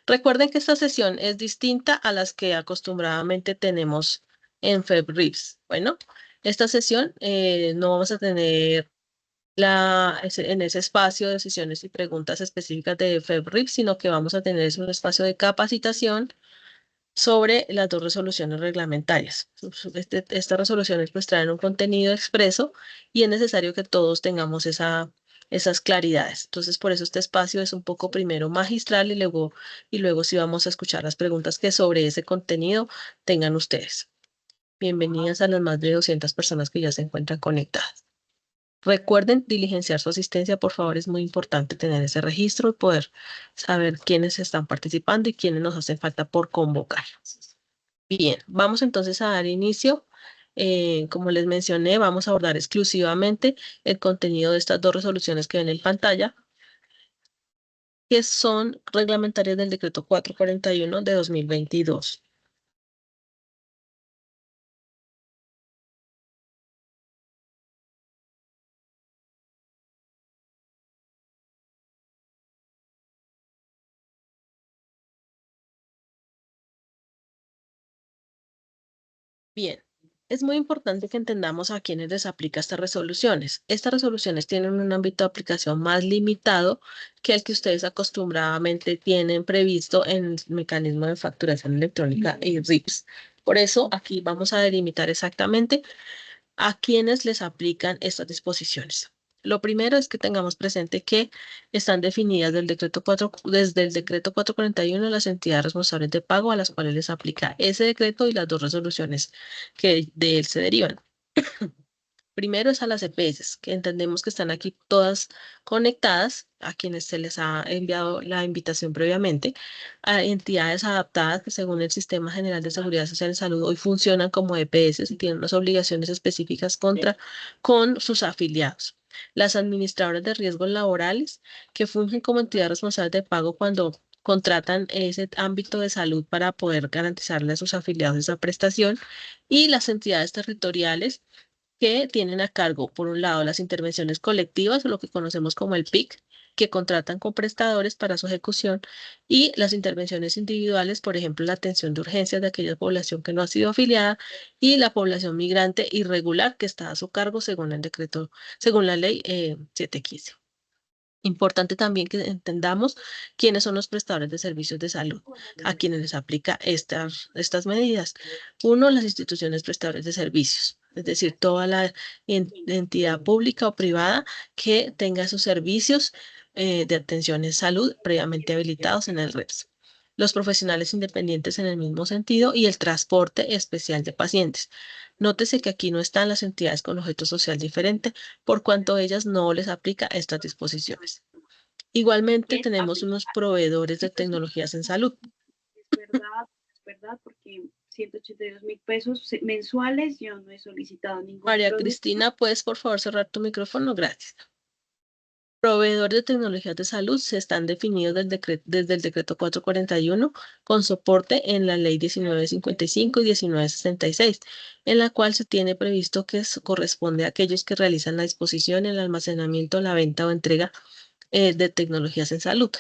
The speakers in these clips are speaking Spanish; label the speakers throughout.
Speaker 1: Recuerden que esta sesión es distinta a las que acostumbradamente tenemos en FebRIPS. Bueno, esta sesión no vamos a tener en ese espacio de sesiones y preguntas específicas de FebRIPS, sino que vamos a tener un espacio de capacitación sobre las dos resoluciones reglamentarias. Estas resoluciones pues traen un contenido expreso y es necesario que todos tengamos esas claridades. Entonces, por eso este espacio es un poco primero magistral y luego sí vamos a escuchar las preguntas que sobre ese contenido tengan ustedes. Bienvenidas a las más de 200 personas que ya se encuentran conectadas. Recuerden diligenciar su asistencia, por favor, es muy importante tener ese registro y poder saber quiénes están participando y quiénes nos hacen falta por convocar. Bien, vamos entonces a dar inicio. Como les mencioné, vamos a abordar exclusivamente el contenido de estas dos resoluciones que ven en pantalla, que son reglamentarias del decreto 441 de 2022. Bien, es muy importante que entendamos a quiénes les aplica estas resoluciones. Estas resoluciones tienen un ámbito de aplicación más limitado que el que ustedes acostumbradamente tienen previsto en el mecanismo de facturación electrónica y RIPS. Por eso aquí vamos a delimitar exactamente a quienes les aplican estas disposiciones. Lo primero es que tengamos presente que están definidas desde el decreto 441 las entidades responsables de pago a las cuales les aplica ese decreto y las dos resoluciones que de él se derivan. Primero es a las EPS, que entendemos que están aquí todas conectadas, a quienes se les ha enviado la invitación previamente, a entidades adaptadas que según el Sistema General de Seguridad Social y Salud hoy funcionan como EPS y tienen unas obligaciones específicas con sus afiliados. Las administradoras de riesgos laborales, que fungen como entidad responsable de pago cuando contratan ese ámbito de salud para poder garantizarle a sus afiliados esa prestación, y las entidades territoriales que tienen a cargo, por un lado, las intervenciones colectivas, o lo que conocemos como el PIC, que contratan con prestadores para su ejecución, y las intervenciones individuales, por ejemplo, la atención de urgencias de aquella población que no ha sido afiliada, y la población migrante irregular que está a su cargo según el decreto, según la ley 715. Importante también que entendamos quiénes son los prestadores de servicios de salud, a quienes les aplica estas medidas. Uno, las instituciones prestadoras de servicios, es decir, toda la entidad pública o privada que tenga sus servicios de atención en salud previamente habilitados en el REPS. Los profesionales independientes en el mismo sentido y el transporte especial de pacientes. Nótese que aquí no están las entidades con objeto social diferente, por cuanto ellas no les aplica estas disposiciones. Igualmente tenemos unos proveedores de tecnologías en salud.
Speaker 2: Es verdad, porque 182.000 pesos mensuales yo no he solicitado ningún
Speaker 1: María
Speaker 2: producto.
Speaker 1: Cristina, ¿puedes por favor cerrar tu micrófono? Gracias. Proveedores de tecnologías de salud se están definidos desde el decreto 441 con soporte en la ley 1955 y 1966, en la cual se tiene previsto que corresponde a aquellos que realizan la disposición, el almacenamiento, la venta o entrega de tecnologías en salud.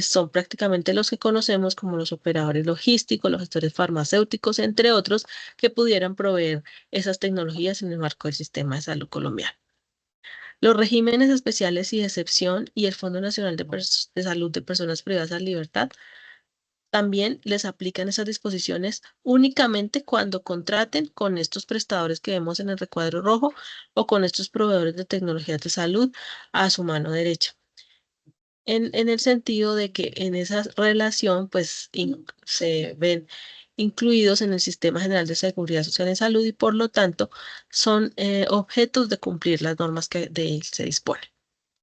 Speaker 1: Son prácticamente los que conocemos como los operadores logísticos, los gestores farmacéuticos, entre otros, que pudieran proveer esas tecnologías en el marco del sistema de salud colombiano. Los regímenes especiales y de excepción y el Fondo Nacional de Salud de Personas Privadas de Libertad también les aplican esas disposiciones únicamente cuando contraten con estos prestadores que vemos en el recuadro rojo o con estos proveedores de tecnologías de salud a su mano derecha. En el sentido de que en esa relación pues se ven incluidos en el Sistema General de Seguridad Social en Salud y por lo tanto son objetos de cumplir las normas que de él se disponen.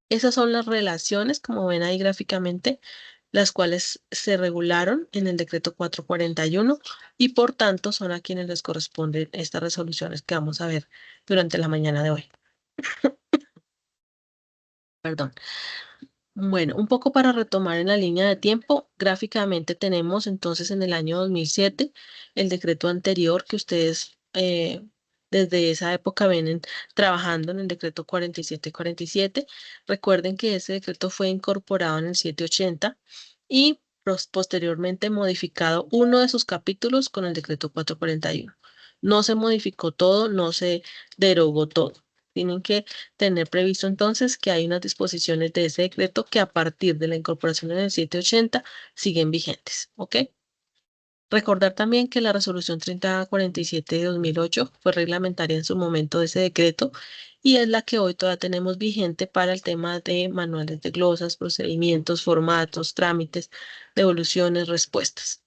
Speaker 1: Esas son las relaciones, como ven ahí gráficamente, las cuales se regularon en el decreto 441 y por tanto son a quienes les corresponden estas resoluciones que vamos a ver durante la mañana de hoy. Perdón. Bueno, un poco para retomar en la línea de tiempo, gráficamente tenemos entonces en el año 2007 el decreto anterior que ustedes desde esa época vienen trabajando en el decreto 4747. Recuerden que ese decreto fue incorporado en el 780 y posteriormente modificado uno de sus capítulos con el decreto 441. No se modificó todo, no se derogó todo. Tienen que tener previsto entonces que hay unas disposiciones de ese decreto que a partir de la incorporación en el 780 siguen vigentes, ¿ok? Recordar también que la resolución 3047 de 2008 fue reglamentaria en su momento de ese decreto y es la que hoy todavía tenemos vigente para el tema de manuales de glosas, procedimientos, formatos, trámites, devoluciones, respuestas.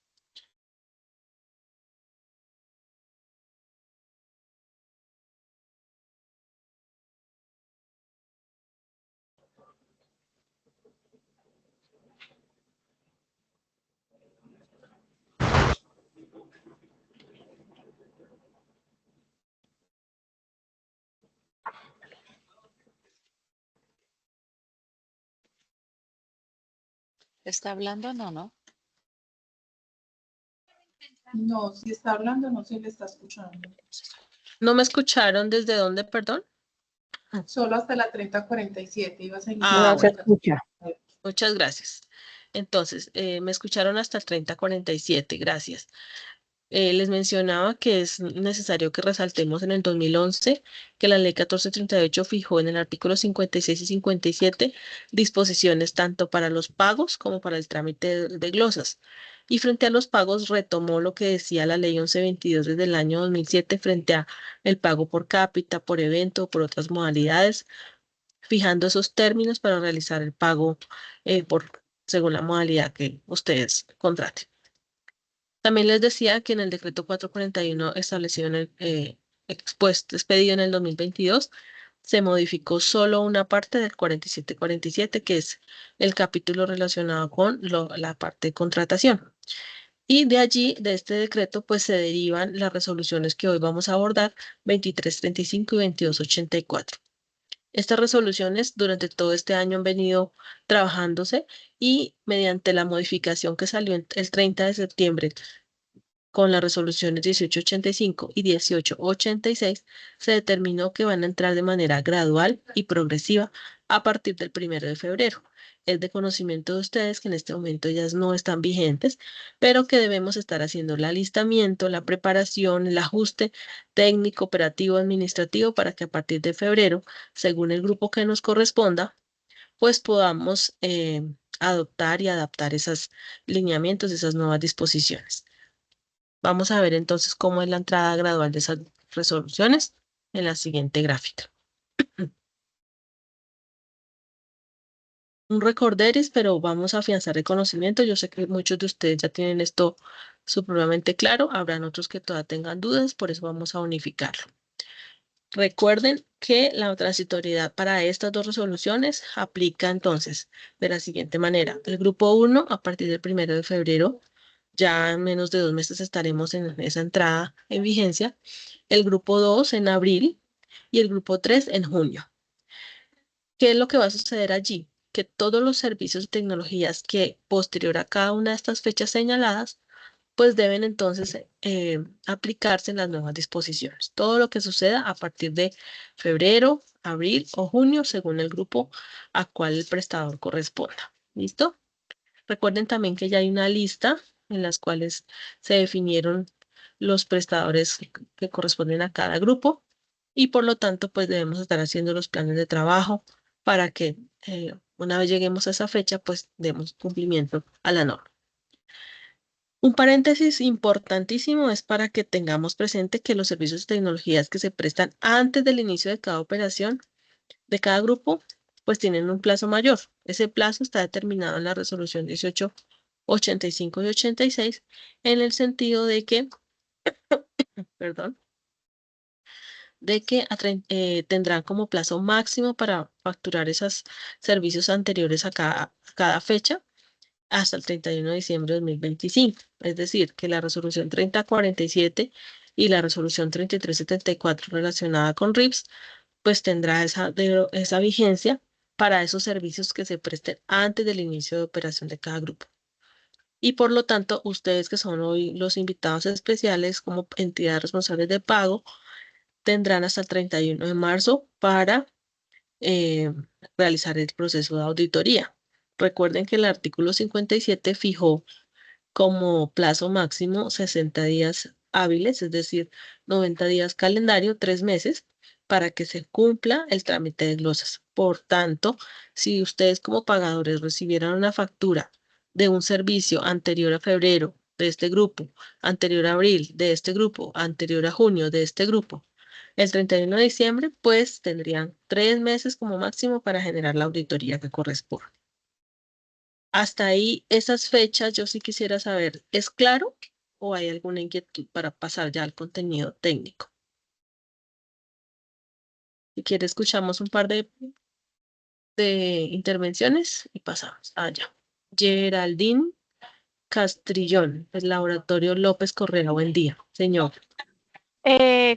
Speaker 3: ¿Está hablando? No, no.
Speaker 4: No, si está hablando no se le está escuchando.
Speaker 1: ¿No me escucharon desde dónde, perdón?
Speaker 4: Solo hasta la 3047 iba a seguir.
Speaker 1: Ah,
Speaker 5: No se
Speaker 1: bueno.
Speaker 5: escucha.
Speaker 1: Muchas gracias. Entonces, me escucharon hasta el 3047, gracias. Les mencionaba que es necesario que resaltemos en el 2011 que la ley 1438 fijó en el artículo 56 y 57 disposiciones tanto para los pagos como para el trámite de glosas. Y frente a los pagos retomó lo que decía la ley 1122 desde el año 2007 frente a el pago por cápita, por evento o por otras modalidades, fijando esos términos para realizar el pago según la modalidad que ustedes contraten. También les decía que en el decreto 441 establecido en el expedido en el 2022, se modificó solo una parte del 4747, que es el capítulo relacionado con la parte de contratación. Y de allí, de este decreto, pues se derivan las resoluciones que hoy vamos a abordar, 2335 y 2284. Estas resoluciones durante todo este año han venido trabajándose y mediante la modificación que salió el 30 de septiembre con las resoluciones 1885 y 1886, se determinó que van a entrar de manera gradual y progresiva a partir del 1 de febrero. Es de conocimiento de ustedes que en este momento ellas no están vigentes, pero que debemos estar haciendo el alistamiento, la preparación, el ajuste técnico, operativo, administrativo, para que a partir de febrero, según el grupo que nos corresponda, pues podamos adoptar y adaptar esos lineamientos, esas nuevas disposiciones. Vamos a ver entonces cómo es la entrada gradual de esas resoluciones en la siguiente gráfica. Un recorderis, pero vamos a afianzar el conocimiento. Yo sé que muchos de ustedes ya tienen esto supremamente claro. Habrán otros que todavía tengan dudas, por eso vamos a unificarlo. Recuerden que la transitoriedad para estas dos resoluciones aplica entonces de la siguiente manera. El grupo 1, a partir del 1 de febrero, ya en menos de 2 meses estaremos en esa entrada en vigencia. El grupo 2 en abril y el grupo 3 en junio. ¿Qué es lo que va a suceder allí? Que todos los servicios y tecnologías que posterior a cada una de estas fechas señaladas, pues deben entonces aplicarse en las nuevas disposiciones. Todo lo que suceda a partir de febrero, abril o junio, según el grupo a cual el prestador corresponda. ¿Listo? Recuerden también que ya hay una lista en las cuales se definieron los prestadores que corresponden a cada grupo y por lo tanto pues debemos estar haciendo los planes de trabajo para que una vez lleguemos a esa fecha pues demos cumplimiento a la norma. Un paréntesis importantísimo es para que tengamos presente que los servicios y tecnologías que se prestan antes del inicio de cada operación de cada grupo pues tienen un plazo mayor. Ese plazo está determinado en la resolución 1885 y 86 en el sentido de que, perdón, de que tendrán como plazo máximo para facturar esos servicios anteriores a cada fecha hasta el 31 de diciembre de 2025. Es decir, que la resolución 3047 y la resolución 3374 relacionada con RIPS, pues tendrá esa vigencia para esos servicios que se presten antes del inicio de operación de cada grupo. Y por lo tanto, ustedes que son hoy los invitados especiales como entidades responsables de pago, tendrán hasta el 31 de marzo para realizar el proceso de auditoría. Recuerden que el artículo 57 fijó como plazo máximo 60 días hábiles, es decir, 90 días calendario, 3 meses, para que se cumpla el trámite de glosas. Por tanto, si ustedes como pagadores recibieran una factura de un servicio anterior a febrero de este grupo, anterior a abril de este grupo, anterior a junio de este grupo, el 31 de diciembre, pues tendrían 3 meses como máximo para generar la auditoría que corresponde. Hasta ahí, esas fechas, yo sí quisiera saber, ¿es claro o hay alguna inquietud para pasar ya al contenido técnico? Si quiere, escuchamos un par de intervenciones y pasamos allá. Geraldine Castrillón, el Laboratorio López Correa, buen día, señor.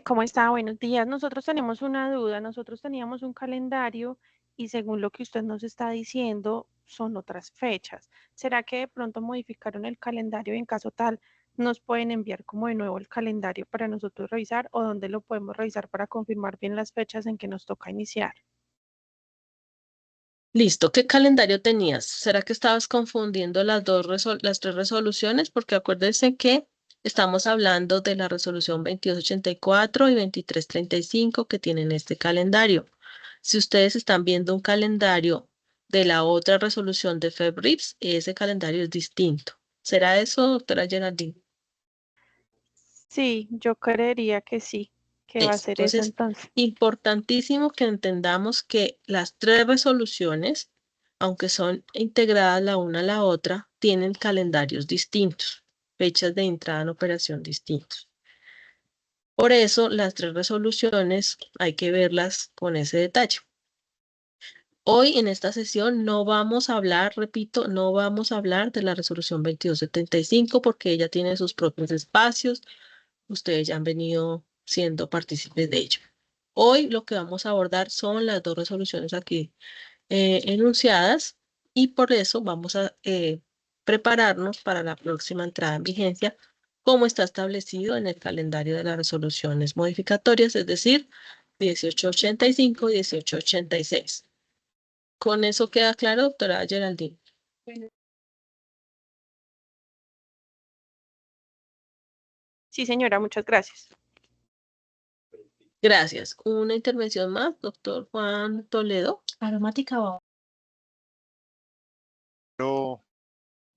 Speaker 5: ¿Cómo está? Buenos días. Nosotros tenemos una duda. Nosotros teníamos un calendario y según lo que usted nos está diciendo, son otras fechas. ¿Será que de pronto modificaron el calendario y en caso tal nos pueden enviar como de nuevo el calendario para nosotros revisar o dónde lo podemos revisar para confirmar bien las fechas en que nos toca iniciar?
Speaker 1: Listo, ¿qué calendario tenías? ¿Será que estabas confundiendo las tres resoluciones? Porque acuérdense que estamos hablando de la resolución 2284 y 2335 que tienen este calendario. Si ustedes están viendo un calendario de la otra resolución de FEBRIPS, ese calendario es distinto. ¿Será eso, doctora Geraldine?
Speaker 5: Sí, yo creería que sí, que va a
Speaker 1: Eso.
Speaker 5: ser eso
Speaker 1: Entonces,
Speaker 5: entonces.
Speaker 1: importantísimo que entendamos que las tres resoluciones, aunque son integradas la una a la otra, tienen calendarios distintos, fechas de entrada en operación distintos. Por eso, las tres resoluciones hay que verlas con ese detalle. Hoy en esta sesión no vamos a hablar, repito, no vamos a hablar de la resolución 2275 porque ella tiene sus propios espacios. Ustedes ya han venido siendo partícipes de ello. Hoy lo que vamos a abordar son las dos resoluciones aquí enunciadas y por eso vamos a prepararnos para la próxima entrada en vigencia, como está establecido en el calendario de las resoluciones modificatorias, es decir, 1885 y 1886. ¿Con eso queda claro, doctora Geraldine?
Speaker 5: Sí, señora, muchas gracias.
Speaker 1: Gracias. Una intervención más, doctor Juan Toledo.
Speaker 6: Aromática o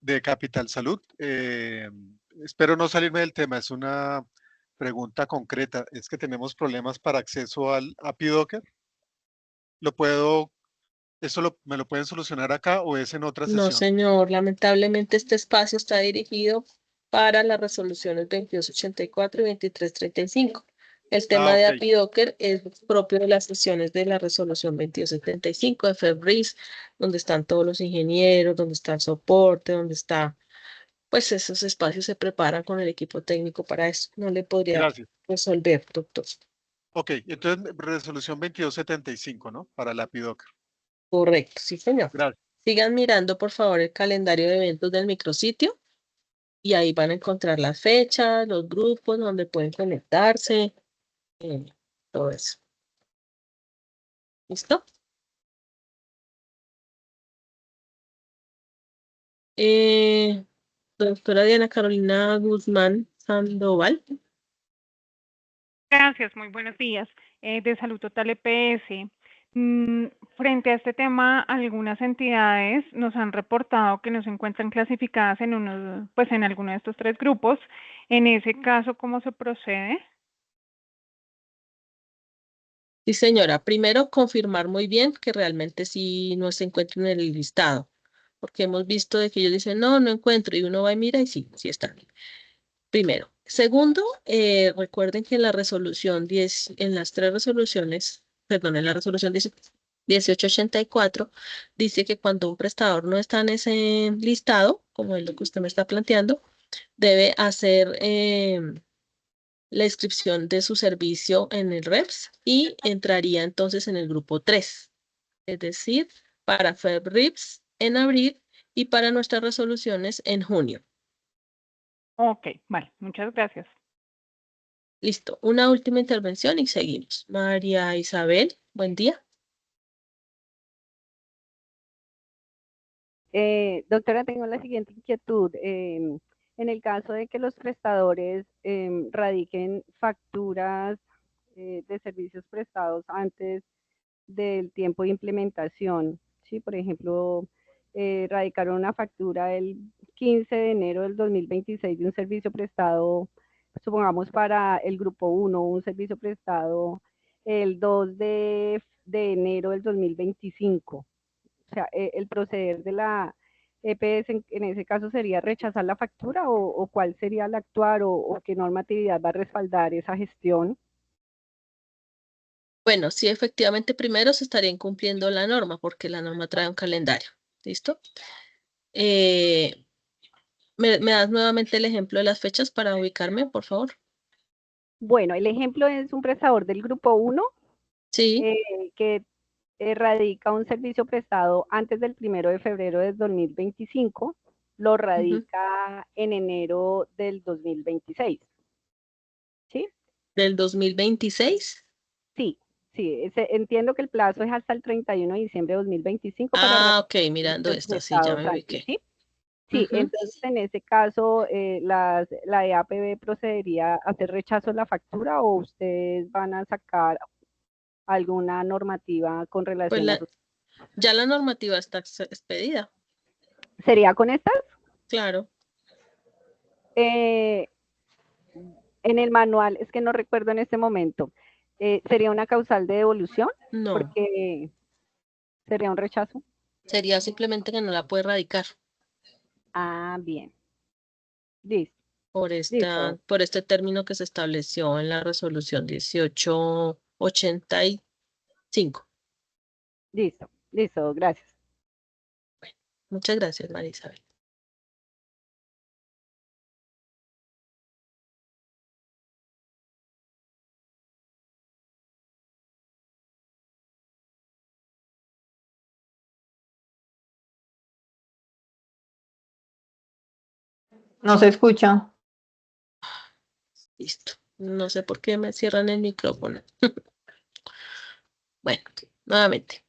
Speaker 7: De Capital Salud. Espero no salirme del tema, es una pregunta concreta. Es que tenemos problemas para acceso al API Docker. ¿Me lo pueden solucionar acá o es en otra
Speaker 1: No,
Speaker 7: sesión?
Speaker 1: señor. Lamentablemente este espacio está dirigido para las resoluciones 2284 y 2335. El tema de
Speaker 7: Ok,
Speaker 1: API Docker es propio de las sesiones de la resolución 2275 de FEBRIS, donde están todos los ingenieros, donde está el soporte, donde está, pues esos espacios se preparan con el equipo técnico para eso. No le podría
Speaker 7: gracias.
Speaker 1: resolver, doctor.
Speaker 7: Ok, entonces resolución 2275, ¿no? Para el API Docker.
Speaker 1: Correcto, sí, señor.
Speaker 7: Gracias.
Speaker 1: Sigan mirando, por favor, el calendario de eventos del micrositio y ahí van a encontrar las fechas, los grupos donde pueden conectarse, eh, todo eso. ¿Listo? Doctora Diana Carolina Guzmán Sandoval.
Speaker 8: Gracias, muy buenos días. De Salud Total EPS. Frente a este tema, algunas entidades nos han reportado que no se encuentran clasificadas en pues en alguno de estos tres grupos. En ese caso, ¿cómo se procede?
Speaker 1: Sí, señora. Primero, confirmar muy bien que realmente sí no se encuentra en el listado, porque hemos visto de que ellos dicen, no, no encuentro, y uno va y mira y sí, sí está. Primero. Segundo, recuerden que en la resolución 10, en las tres resoluciones, perdón, en la resolución 1884, dice que cuando un prestador no está en ese listado, como es lo que usted me está planteando, debe hacer la inscripción de su servicio en el REPS y entraría entonces en el grupo 3, es decir, para FEBRIPS en abril y para nuestras resoluciones en junio.
Speaker 8: Ok, vale, muchas gracias.
Speaker 1: Listo, una última intervención y seguimos. María Isabel, buen día.
Speaker 6: Doctora, tengo la siguiente inquietud. En el caso de que los prestadores radiquen facturas de servicios prestados antes del tiempo de implementación, ¿sí? Por ejemplo, radicaron una factura el 15 de enero del 2026 de un servicio prestado, supongamos para el grupo 1, un servicio prestado el 2 de enero del 2025. O sea, el proceder de la EPS en ese caso sería rechazar la factura o cuál sería el actuar o qué normatividad va a respaldar esa gestión.
Speaker 1: Bueno, sí, efectivamente, primero se estaría incumpliendo la norma, porque la norma trae un calendario. ¿Listo? ¿Me das nuevamente el ejemplo de las fechas para ubicarme, por favor?
Speaker 6: Bueno, el ejemplo es un prestador del grupo 1
Speaker 1: Sí.
Speaker 6: Que radica un servicio prestado antes del 1 de febrero del 2025, lo radica en enero del 2026. ¿Sí?
Speaker 1: ¿Del 2026?
Speaker 6: Sí, sí, entiendo que el plazo es hasta el 31 de diciembre de 2025 para
Speaker 1: Ah, ok, mirando esto, sí, ya me ubiqué.
Speaker 6: ¿sí? Sí, entonces en ese caso la EAPB procedería a hacer rechazo de la factura o ustedes van a sacar alguna normativa con relación a eso.
Speaker 1: Ya la normativa está expedida.
Speaker 6: ¿Sería con estas?
Speaker 1: Claro.
Speaker 6: En el manual, es que no recuerdo en este momento, ¿sería una causal de devolución?
Speaker 1: No.
Speaker 6: Porque sería un rechazo.
Speaker 1: Sería simplemente que no la puede radicar.
Speaker 6: Ah, bien. Listo.
Speaker 1: Por este término que se estableció en la resolución 1885.
Speaker 6: Listo, listo, gracias.
Speaker 1: Bueno, muchas gracias, María Isabel.
Speaker 9: No se escucha.
Speaker 1: Listo. No sé por qué me cierran el micrófono. Bueno, nuevamente.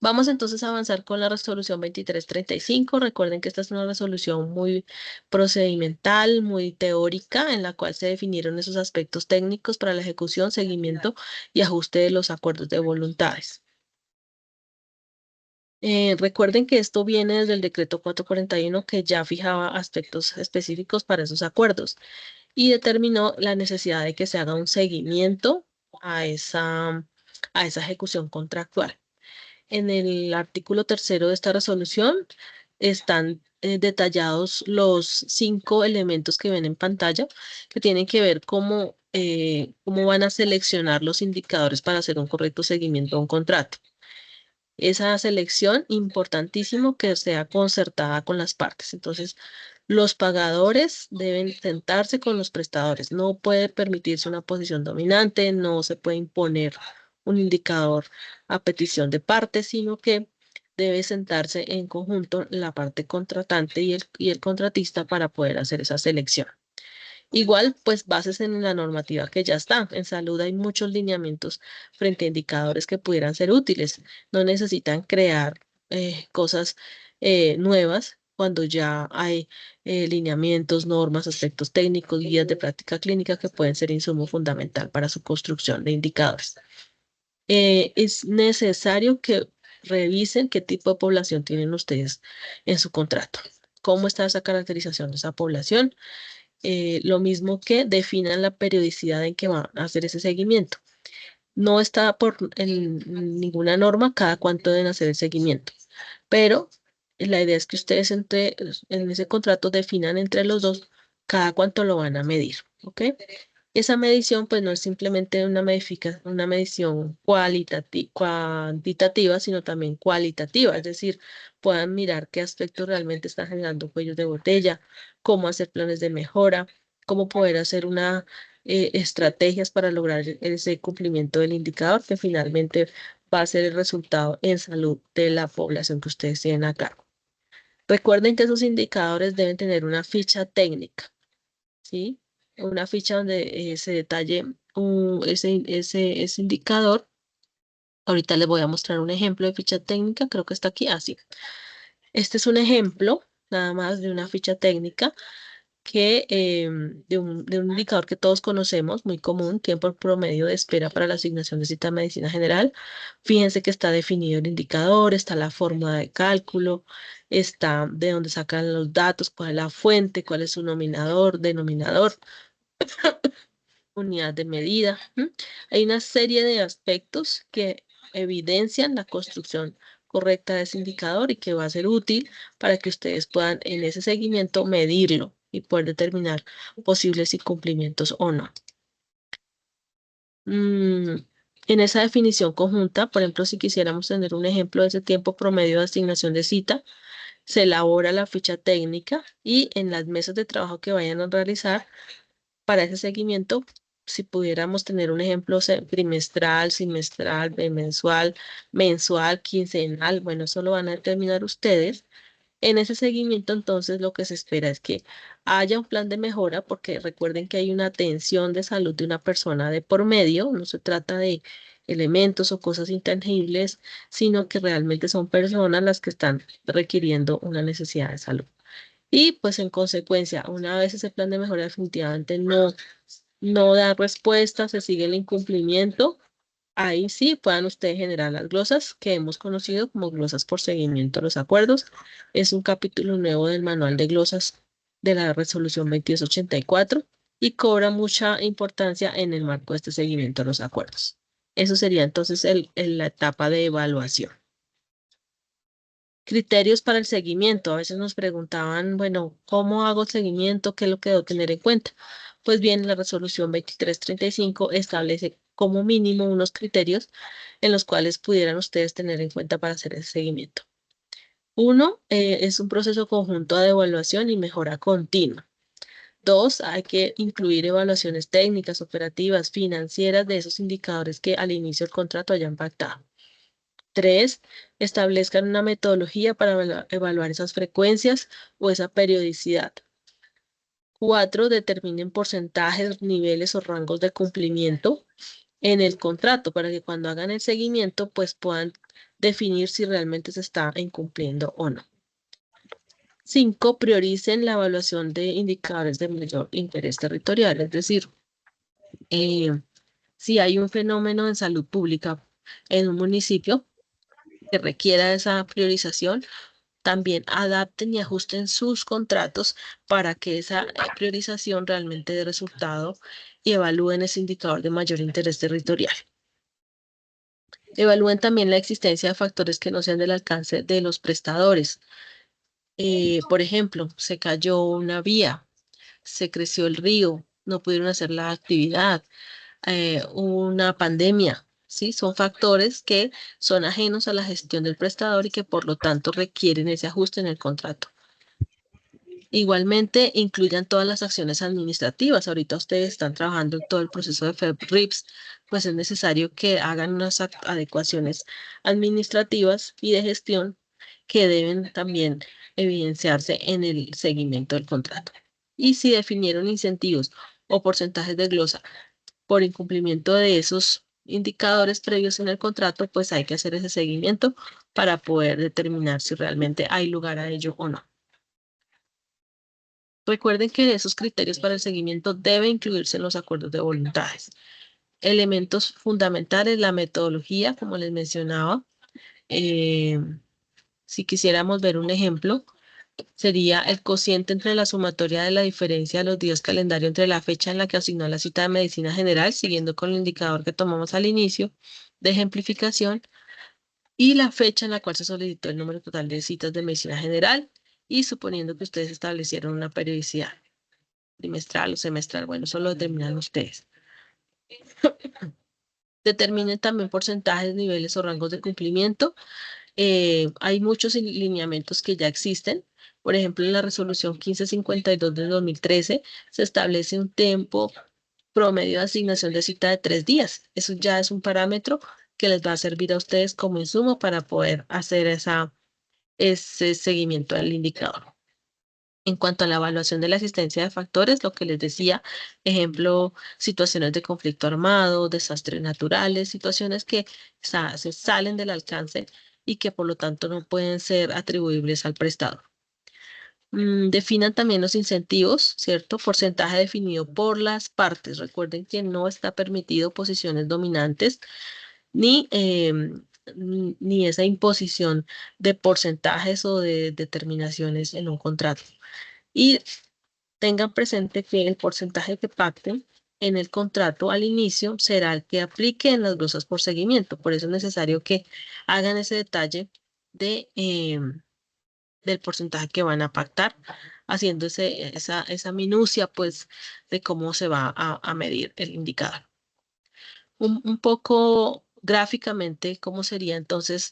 Speaker 1: Vamos entonces a avanzar con la resolución 2335. Recuerden que esta es una resolución muy procedimental, muy teórica, en la cual se definieron esos aspectos técnicos para la ejecución, seguimiento y ajuste de los acuerdos de voluntades. Recuerden que esto viene desde el decreto 441 que ya fijaba aspectos específicos para esos acuerdos y determinó la necesidad de que se haga un seguimiento a esa ejecución contractual. En el artículo 3 de esta resolución están detallados los 5 elementos que ven en pantalla que tienen que ver cómo van a seleccionar los indicadores para hacer un correcto seguimiento a un contrato. Esa selección, importantísimo que sea concertada con las partes. Entonces, los pagadores deben sentarse con los prestadores. No puede permitirse una posición dominante, no se puede imponer un indicador a petición de partes, sino que debe sentarse en conjunto la parte contratante y el contratista para poder hacer esa selección. Igual, pues bases en la normativa que ya está. En salud hay muchos lineamientos frente a indicadores que pudieran ser útiles. No necesitan crear cosas nuevas cuando ya hay lineamientos, normas, aspectos técnicos, guías de práctica clínica que pueden ser insumo fundamental para su construcción de indicadores. Es necesario que revisen qué tipo de población tienen ustedes en su contrato. ¿Cómo está esa caracterización de esa población? Lo mismo que definan la periodicidad en que van a hacer ese seguimiento. No está en ninguna norma cada cuánto deben hacer el seguimiento, pero la idea es que ustedes en ese contrato definan entre los dos cada cuánto lo van a medir, ¿ok? Esa medición pues no es simplemente una medición cuantitativa, sino también cualitativa, es decir, puedan mirar qué aspectos realmente están generando cuellos de botella, cómo hacer planes de mejora, cómo poder hacer estrategias para lograr ese cumplimiento del indicador que finalmente va a ser el resultado en salud de la población que ustedes tienen a cargo. Recuerden que esos indicadores deben tener una ficha técnica, ¿sí? Una ficha donde se detalle ese indicador. Ahorita les voy a mostrar un ejemplo de ficha técnica, creo que está aquí, así. Este es un ejemplo, nada más, de una ficha técnica que de un indicador que todos conocemos, muy común, tiempo promedio de espera para la asignación de cita de medicina general. Fíjense que está definido el indicador, está la fórmula de cálculo, está de dónde sacan los datos, cuál es la fuente, cuál es su nominador, denominador, unidad de medida. Hay una serie de aspectos que evidencian la construcción correcta de ese indicador y que va a ser útil para que ustedes puedan en ese seguimiento medirlo y poder determinar posibles incumplimientos o no. En esa definición conjunta, por ejemplo, si quisiéramos tener un ejemplo de ese tiempo promedio de asignación de cita, se elabora la ficha técnica y en las mesas de trabajo que vayan a realizar para ese seguimiento, si pudiéramos tener un ejemplo trimestral, semestral, mensual, quincenal, bueno, eso lo van a determinar ustedes. En ese seguimiento, entonces, lo que se espera es que haya un plan de mejora, porque recuerden que hay una atención de salud de una persona de por medio, no se trata de elementos o cosas intangibles, sino que realmente son personas las que están requiriendo una necesidad de salud. Y pues en consecuencia, una vez ese plan de mejora definitivamente no da respuesta, se sigue el incumplimiento, ahí sí puedan ustedes generar las glosas que hemos conocido como glosas por seguimiento a los acuerdos. Es un capítulo nuevo del manual de glosas de la resolución 2284 y cobra mucha importancia en el marco de este seguimiento a los acuerdos. Eso sería entonces la etapa de evaluación. Criterios para el seguimiento. A veces nos preguntaban, bueno, ¿cómo hago el seguimiento? ¿Qué es lo que debo tener en cuenta? Pues bien, la resolución 2335 establece como mínimo unos criterios en los cuales pudieran ustedes tener en cuenta para hacer ese seguimiento. Uno, es un proceso conjunto de evaluación y mejora continua. Dos, hay que incluir evaluaciones técnicas, operativas, financieras de esos indicadores que al inicio del contrato hayan pactado. 3, establezcan una metodología para evaluar esas frecuencias o esa periodicidad. 4, determinen porcentajes, niveles o rangos de cumplimiento en el contrato para que cuando hagan el seguimiento pues puedan definir si realmente se está incumpliendo o no. 5, prioricen la evaluación de indicadores de mayor interés territorial, es decir, si hay un fenómeno en salud pública en un municipio que requiera esa priorización, también adapten y ajusten sus contratos para que esa priorización realmente dé resultado y evalúen ese indicador de mayor interés territorial. Evalúen también la existencia de factores que no sean del alcance de los prestadores. Por ejemplo, se cayó una vía, se creció el río, no pudieron hacer la actividad, una pandemia, ¿sí? Son factores que son ajenos a la gestión del prestador y que por lo tanto requieren ese ajuste en el contrato. Igualmente, incluyan todas las acciones administrativas. Ahorita ustedes están trabajando en todo el proceso de FEP-RIPS, pues es necesario que hagan unas adecuaciones administrativas y de gestión que deben también evidenciarse en el seguimiento del contrato. Y si definieron incentivos o porcentajes de glosa por incumplimiento de esos indicadores previos en el contrato, pues hay que hacer ese seguimiento para poder determinar si realmente hay lugar a ello o no. Recuerden que esos criterios para el seguimiento deben incluirse en los acuerdos de voluntades. Elementos fundamentales, la metodología, como les mencionaba. Si quisiéramos ver un ejemplo, sería el cociente entre la sumatoria de la diferencia de los días calendario entre la fecha en la que asignó la cita de medicina general, siguiendo con el indicador que tomamos al inicio de ejemplificación, y la fecha en la cual se solicitó el número total de citas de medicina general, y suponiendo que ustedes establecieron una periodicidad trimestral o semestral, bueno, eso lo determinan ustedes. Determinen también porcentajes, niveles o rangos de cumplimiento. Hay muchos lineamientos que ya existen. Por ejemplo, en la resolución 1552 de 2013 se establece un tiempo promedio de asignación de cita de 3 días. Eso ya es un parámetro que les va a servir a ustedes como insumo para poder hacer ese seguimiento del indicador. En cuanto a la evaluación de la existencia de factores, lo que les decía, ejemplo, situaciones de conflicto armado, desastres naturales, situaciones que se salen del alcance y que por lo tanto no pueden ser atribuibles al prestador. Definan también los incentivos, ¿cierto? Porcentaje definido por las partes. Recuerden que no está permitido posiciones dominantes ni esa imposición de porcentajes o de determinaciones en un contrato. Y tengan presente que el porcentaje que pacten en el contrato al inicio será el que aplique en las glosas por seguimiento. Por eso es necesario que hagan ese detalle de, del porcentaje que van a pactar, haciendo esa minucia, pues, de cómo se va a medir el indicador. Un poco gráficamente, ¿cómo sería entonces?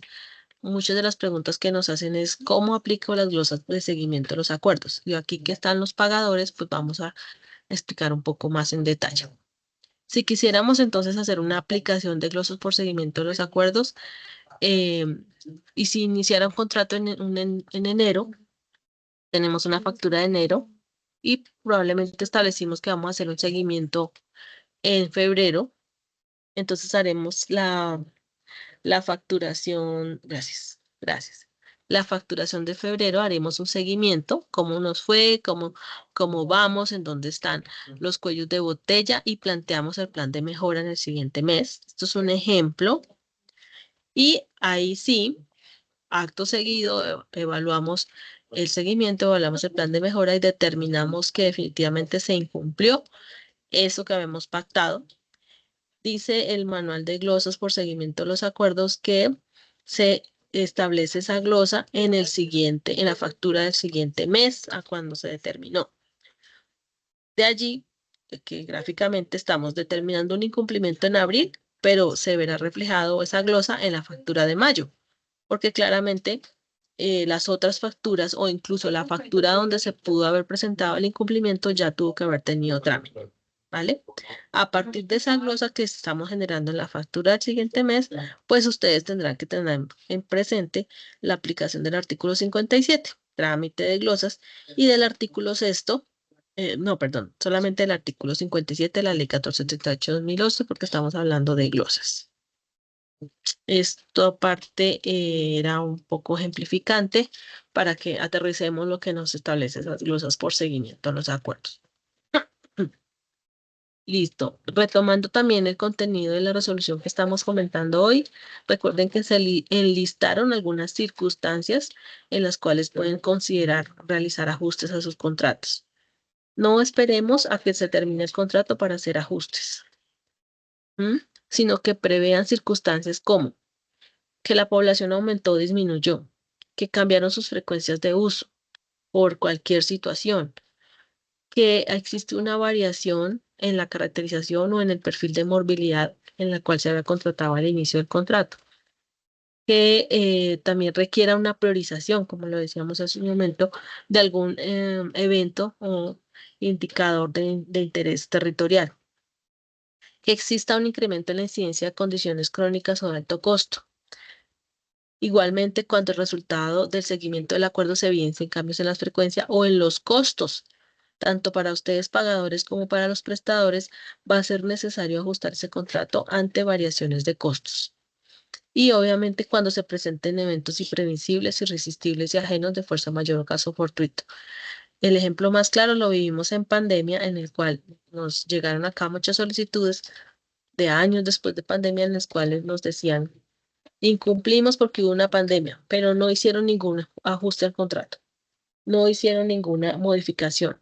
Speaker 1: Muchas de las preguntas que nos hacen es ¿cómo aplico las glosas de seguimiento a los acuerdos? Y aquí que están los pagadores, pues vamos a explicar un poco más en detalle. Si quisiéramos entonces hacer una aplicación de glosas por seguimiento de los acuerdos, y si iniciara un contrato en enero, tenemos una factura de enero y probablemente establecimos que vamos a hacer un seguimiento en febrero, entonces haremos la facturación, gracias. La facturación de febrero haremos un seguimiento, cómo nos fue, cómo vamos, en dónde están los cuellos de botella y planteamos el plan de mejora en el siguiente mes. Esto es un ejemplo. Y ahí sí, acto seguido, evaluamos el seguimiento, evaluamos el plan de mejora y determinamos que definitivamente se incumplió eso que habíamos pactado. Dice el manual de glosas por seguimiento de los acuerdos que se establece esa glosa en la factura del siguiente mes a cuando se determinó. De allí que gráficamente estamos determinando un incumplimiento en abril, pero se verá reflejado esa glosa en la factura de mayo, porque claramente las otras facturas o incluso la factura donde se pudo haber presentado el incumplimiento ya tuvo que haber tenido trámite. ¿Vale? A partir de esa glosa que estamos generando en la factura del siguiente mes, pues ustedes tendrán que tener en presente la aplicación del artículo 57, trámite de glosas, y del artículo 6, no, perdón, solamente el artículo 57 de la ley 1438/2011, porque estamos hablando de glosas. Esto aparte era un poco ejemplificante para que aterricemos lo que nos establece esas glosas por seguimiento a los acuerdos. Listo. Retomando también el contenido de la resolución que estamos comentando hoy, recuerden que se enlistaron algunas circunstancias en las cuales pueden considerar realizar ajustes a sus contratos. No esperemos a que se termine el contrato para hacer ajustes, sino que prevean circunstancias como que la población aumentó o disminuyó, que cambiaron sus frecuencias de uso por cualquier situación, que existe una variación en la caracterización o en el perfil de morbilidad en la cual se había contratado al inicio del contrato, que también requiera una priorización, como lo decíamos hace un momento, de algún evento o indicador de interés territorial, que exista un incremento en la incidencia de condiciones crónicas o de alto costo. Igualmente, cuando el resultado del seguimiento del acuerdo se evidencia en cambios en la frecuencia o en los costos, tanto para ustedes pagadores como para los prestadores, va a ser necesario ajustar ese contrato ante variaciones de costos. Y obviamente cuando se presenten eventos imprevisibles, irresistibles y ajenos de fuerza mayor o caso fortuito. El ejemplo más claro lo vivimos en pandemia, en el cual nos llegaron acá muchas solicitudes de años después de pandemia en las cuales nos decían incumplimos porque hubo una pandemia, pero no hicieron ningún ajuste al contrato. No hicieron ninguna modificación.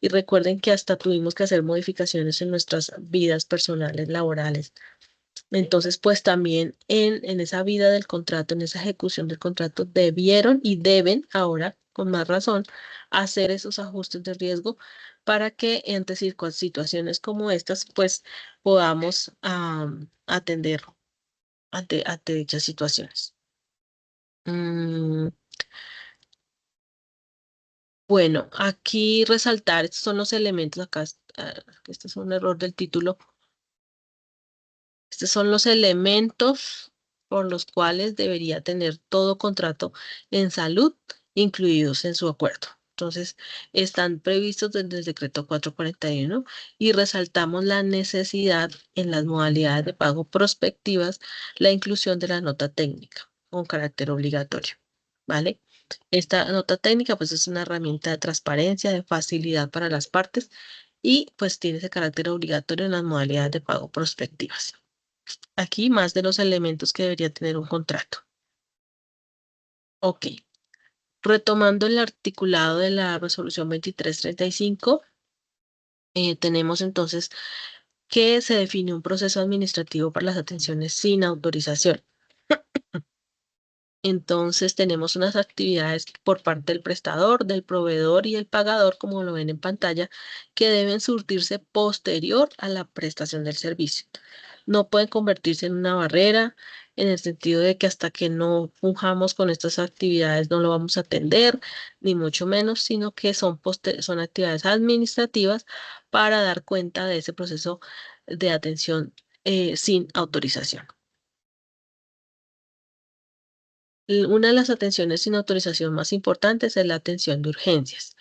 Speaker 1: Y recuerden que hasta tuvimos que hacer modificaciones en nuestras vidas personales, laborales. Entonces, pues también en esa vida del contrato, en esa ejecución del contrato, debieron y deben ahora, con más razón, hacer esos ajustes de riesgo para que ante situaciones como estas, pues podamos atender ante dichas situaciones. Bueno, aquí resaltar, estos son los elementos, acá, este es un error del título. Estos son los elementos por los cuales debería tener todo contrato en salud incluidos en su acuerdo. Entonces, están previstos desde el decreto 441 y resaltamos la necesidad en las modalidades de pago prospectivas, la inclusión de la nota técnica. con carácter obligatorio, ¿vale? Esta nota técnica pues es una herramienta de transparencia, de facilidad para las partes y pues tiene ese carácter obligatorio en las modalidades de pago prospectivas. Aquí más de los elementos que debería tener un contrato. Ok. Retomando el articulado de la resolución 2335, tenemos entonces que se define un proceso administrativo para las atenciones sin autorización. Entonces tenemos unas actividades por parte del prestador, del proveedor y el pagador, como lo ven en pantalla, que deben surtirse posterior a la prestación del servicio. No pueden convertirse en una barrera, en el sentido de que hasta que no funjamos con estas actividades no lo vamos a atender, ni mucho menos, sino que son actividades administrativas para dar cuenta de ese proceso de atención sin autorización. Una de las atenciones sin autorización más importantes es la atención de urgencias.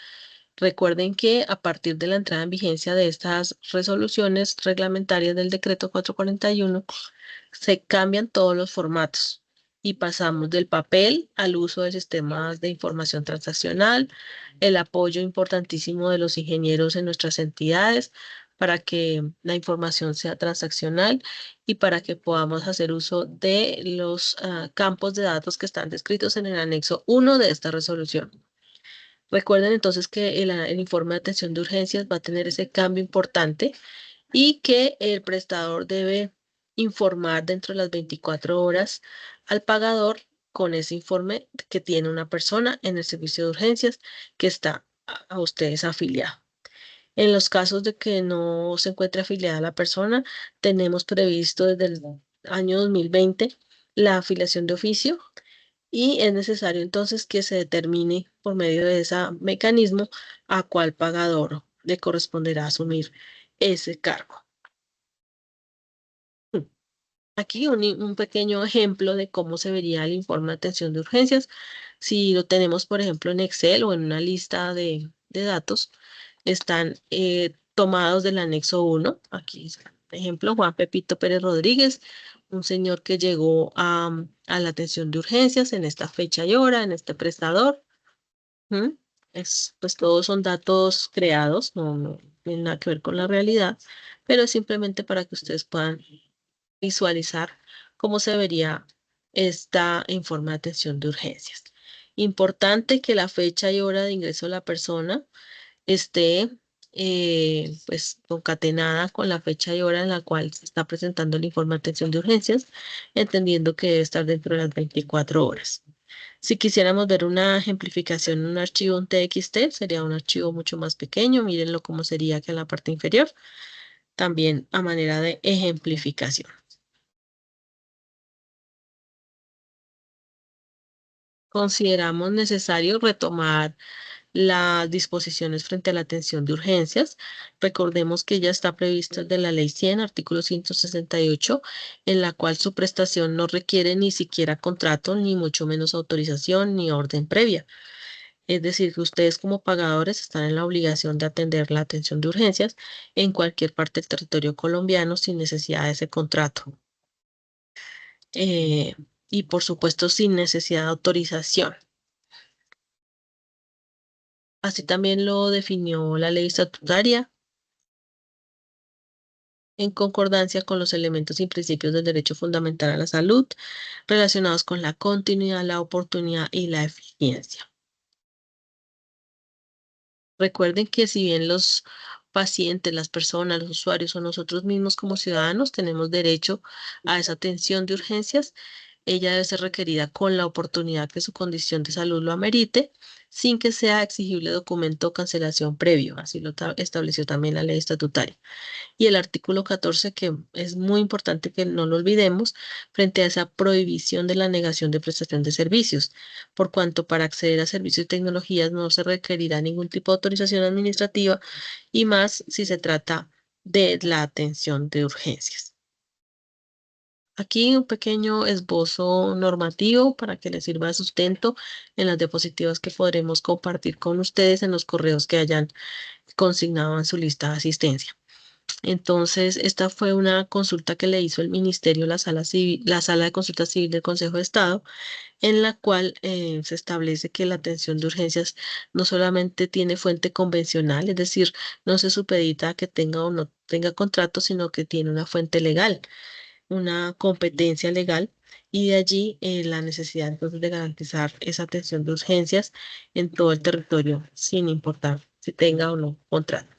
Speaker 1: Recuerden que a partir de la entrada en vigencia de estas resoluciones reglamentarias del decreto 441, se cambian todos los formatos y pasamos del papel al uso de sistemas de información transaccional, el apoyo importantísimo de los ingenieros en nuestras entidades para que la información sea transaccional y para que podamos hacer uso de los campos de datos que están descritos en el anexo 1 de esta resolución. Recuerden entonces que el informe de atención de urgencias va a tener ese cambio importante y que el prestador debe informar dentro de las 24 horas al pagador con ese informe que tiene una persona en el servicio de urgencias que está a ustedes afiliado. En los casos de que no se encuentre afiliada la persona, tenemos previsto desde el año 2020 la afiliación de oficio y es necesario entonces que se determine por medio de ese mecanismo a cuál pagador le corresponderá asumir ese cargo. Aquí un pequeño ejemplo de cómo se vería el informe de atención de urgencias. Si lo tenemos, por ejemplo, en Excel o en una lista de datos, están tomados del anexo 1. Aquí, por ejemplo, Juan Pepito Pérez Rodríguez, un señor que llegó a la atención de urgencias en esta fecha y hora, en este prestador. Pues todos son datos creados, no tienen nada que ver con la realidad, pero simplemente para que ustedes puedan visualizar cómo se vería esta informe de atención de urgencias. Importante que la fecha y hora de ingreso de la persona esté pues concatenada con la fecha y hora en la cual se está presentando el informe de atención de urgencias, entendiendo que debe estar dentro de las 24 horas. Si quisiéramos ver una ejemplificación en un archivo, un TXT, sería un archivo mucho más pequeño. Mírenlo cómo sería aquí en la parte inferior. También a manera de ejemplificación. Consideramos necesario retomar las disposiciones frente a la atención de urgencias. Recordemos que ya está prevista de la Ley 100, artículo 168, en la cual su prestación no requiere ni siquiera contrato, ni mucho menos autorización, ni orden previa. Es decir, que ustedes como pagadores están en la obligación de atender la atención de urgencias en cualquier parte del territorio colombiano sin necesidad de ese contrato. Y por supuesto sin necesidad de autorización. Así también lo definió la ley estatutaria en concordancia con los elementos y principios del derecho fundamental a la salud relacionados con la continuidad, la oportunidad y la eficiencia. Recuerden que si bien los pacientes, las personas, los usuarios o nosotros mismos como ciudadanos tenemos derecho a esa atención de urgencias, ella debe ser requerida con la oportunidad que su condición de salud lo amerite, sin que sea exigible documento o cancelación previo. Así lo estableció también la ley estatutaria. Y el artículo 14, que es muy importante que no lo olvidemos, frente a esa prohibición de la negación de prestación de servicios, por cuanto para acceder a servicios y tecnologías no se requerirá ningún tipo de autorización administrativa y más si se trata de la atención de urgencias. Aquí un pequeño esbozo normativo para que les sirva de sustento en las diapositivas que podremos compartir con ustedes en los correos que hayan consignado en su lista de asistencia. Entonces, esta fue una consulta que le hizo el Ministerio, la Sala de Consulta Civil del Consejo de Estado, en la cual se establece que la atención de urgencias no solamente tiene fuente convencional, es decir, no se supedita a que tenga o no tenga contrato, sino que tiene una fuente legal, una competencia legal, y de allí la necesidad entonces de garantizar esa atención de urgencias en todo el territorio, sin importar si tenga o no contrato.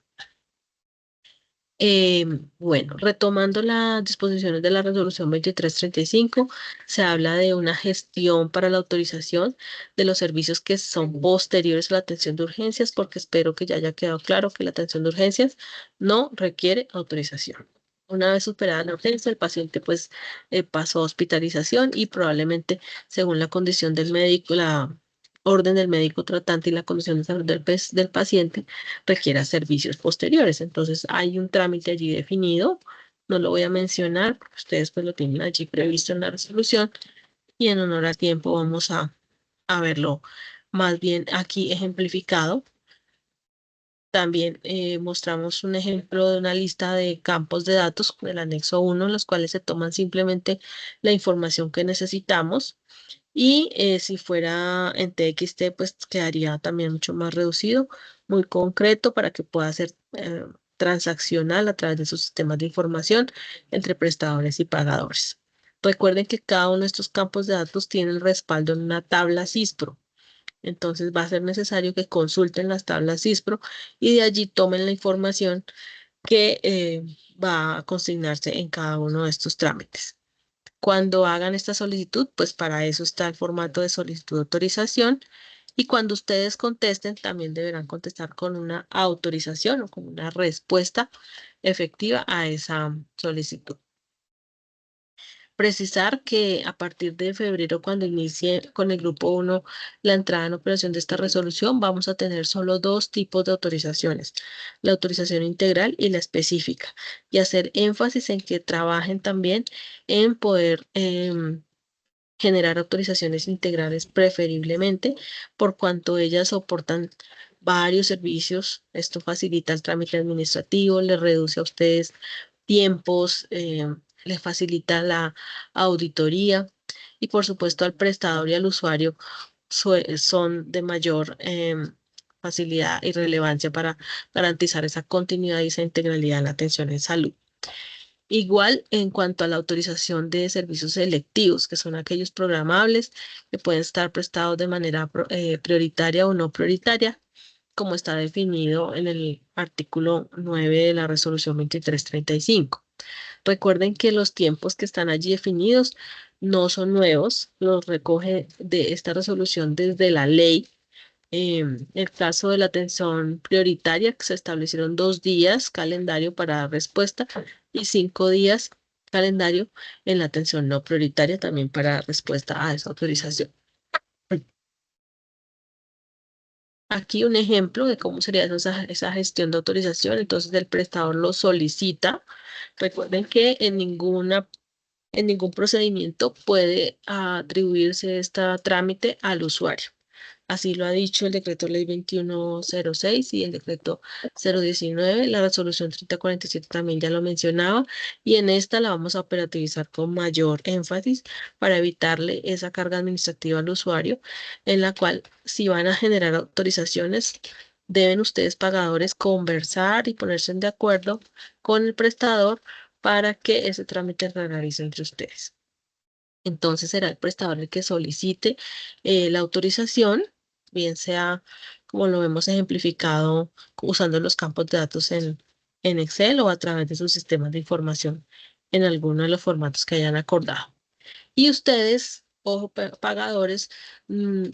Speaker 1: Bueno, retomando las disposiciones de la resolución 2335, se habla de una gestión para la autorización de los servicios que son posteriores a la atención de urgencias, porque espero que ya haya quedado claro que la atención de urgencias no requiere autorización. Una vez superada la urgencia, el paciente pues pasó a hospitalización y probablemente según la condición del médico, la orden del médico tratante y la condición de salud del paciente, requiera servicios posteriores. Entonces hay un trámite allí definido, no lo voy a mencionar porque ustedes pues lo tienen allí previsto en la resolución y en honor al tiempo vamos a verlo más bien aquí ejemplificado. También mostramos un ejemplo de una lista de campos de datos del anexo 1, en los cuales se toman simplemente la información que necesitamos. Y si fuera en TXT, pues quedaría también mucho más reducido, muy concreto para que pueda ser transaccional a través de sus sistemas de información entre prestadores y pagadores. Recuerden que cada uno de estos campos de datos tiene el respaldo en una tabla CISPRO. Entonces va a ser necesario que consulten las tablas CISPRO y de allí tomen la información que va a consignarse en cada uno de estos trámites. Cuando hagan esta solicitud, pues para eso está el formato de solicitud de autorización. Y cuando ustedes contesten, también deberán contestar con una autorización o con una respuesta efectiva a esa solicitud. Precisar que a partir de febrero, cuando inicie con el grupo 1 la entrada en operación de esta resolución, vamos a tener solo dos tipos de autorizaciones, la autorización integral y la específica, y hacer énfasis en que trabajen también en poder generar autorizaciones integrales preferiblemente, por cuanto ellas soportan varios servicios. Esto facilita el trámite administrativo, les reduce a ustedes tiempos, les facilita la auditoría y por supuesto al prestador y al usuario son de mayor facilidad y relevancia para garantizar esa continuidad y esa integralidad en la atención en salud. Igual en cuanto a la autorización de servicios selectivos, que son aquellos programables que pueden estar prestados de manera prioritaria o no prioritaria, como está definido en el artículo 9 de la resolución 2335. Recuerden que los tiempos que están allí definidos no son nuevos, los recoge de esta resolución desde la ley. El caso de la atención prioritaria, que se establecieron 2 días calendario para dar respuesta y 5 días calendario en la atención no prioritaria también para respuesta a esa autorización. Aquí un ejemplo de cómo sería esa gestión de autorización. Entonces el prestador lo solicita. Recuerden que en ningún procedimiento puede atribuirse este trámite al usuario. Así lo ha dicho el decreto ley 2106 y el decreto 019. La resolución 3047 también ya lo mencionaba y en esta la vamos a operativizar con mayor énfasis para evitarle esa carga administrativa al usuario, en la cual si van a generar autorizaciones, deben ustedes pagadores conversar y ponerse de acuerdo con el prestador para que ese trámite se realice entre ustedes. Entonces será el prestador el que solicite la autorización, bien sea como lo hemos ejemplificado usando los campos de datos en Excel o a través de sus sistemas de información en alguno de los formatos que hayan acordado. Y ustedes, ojo, pagadores,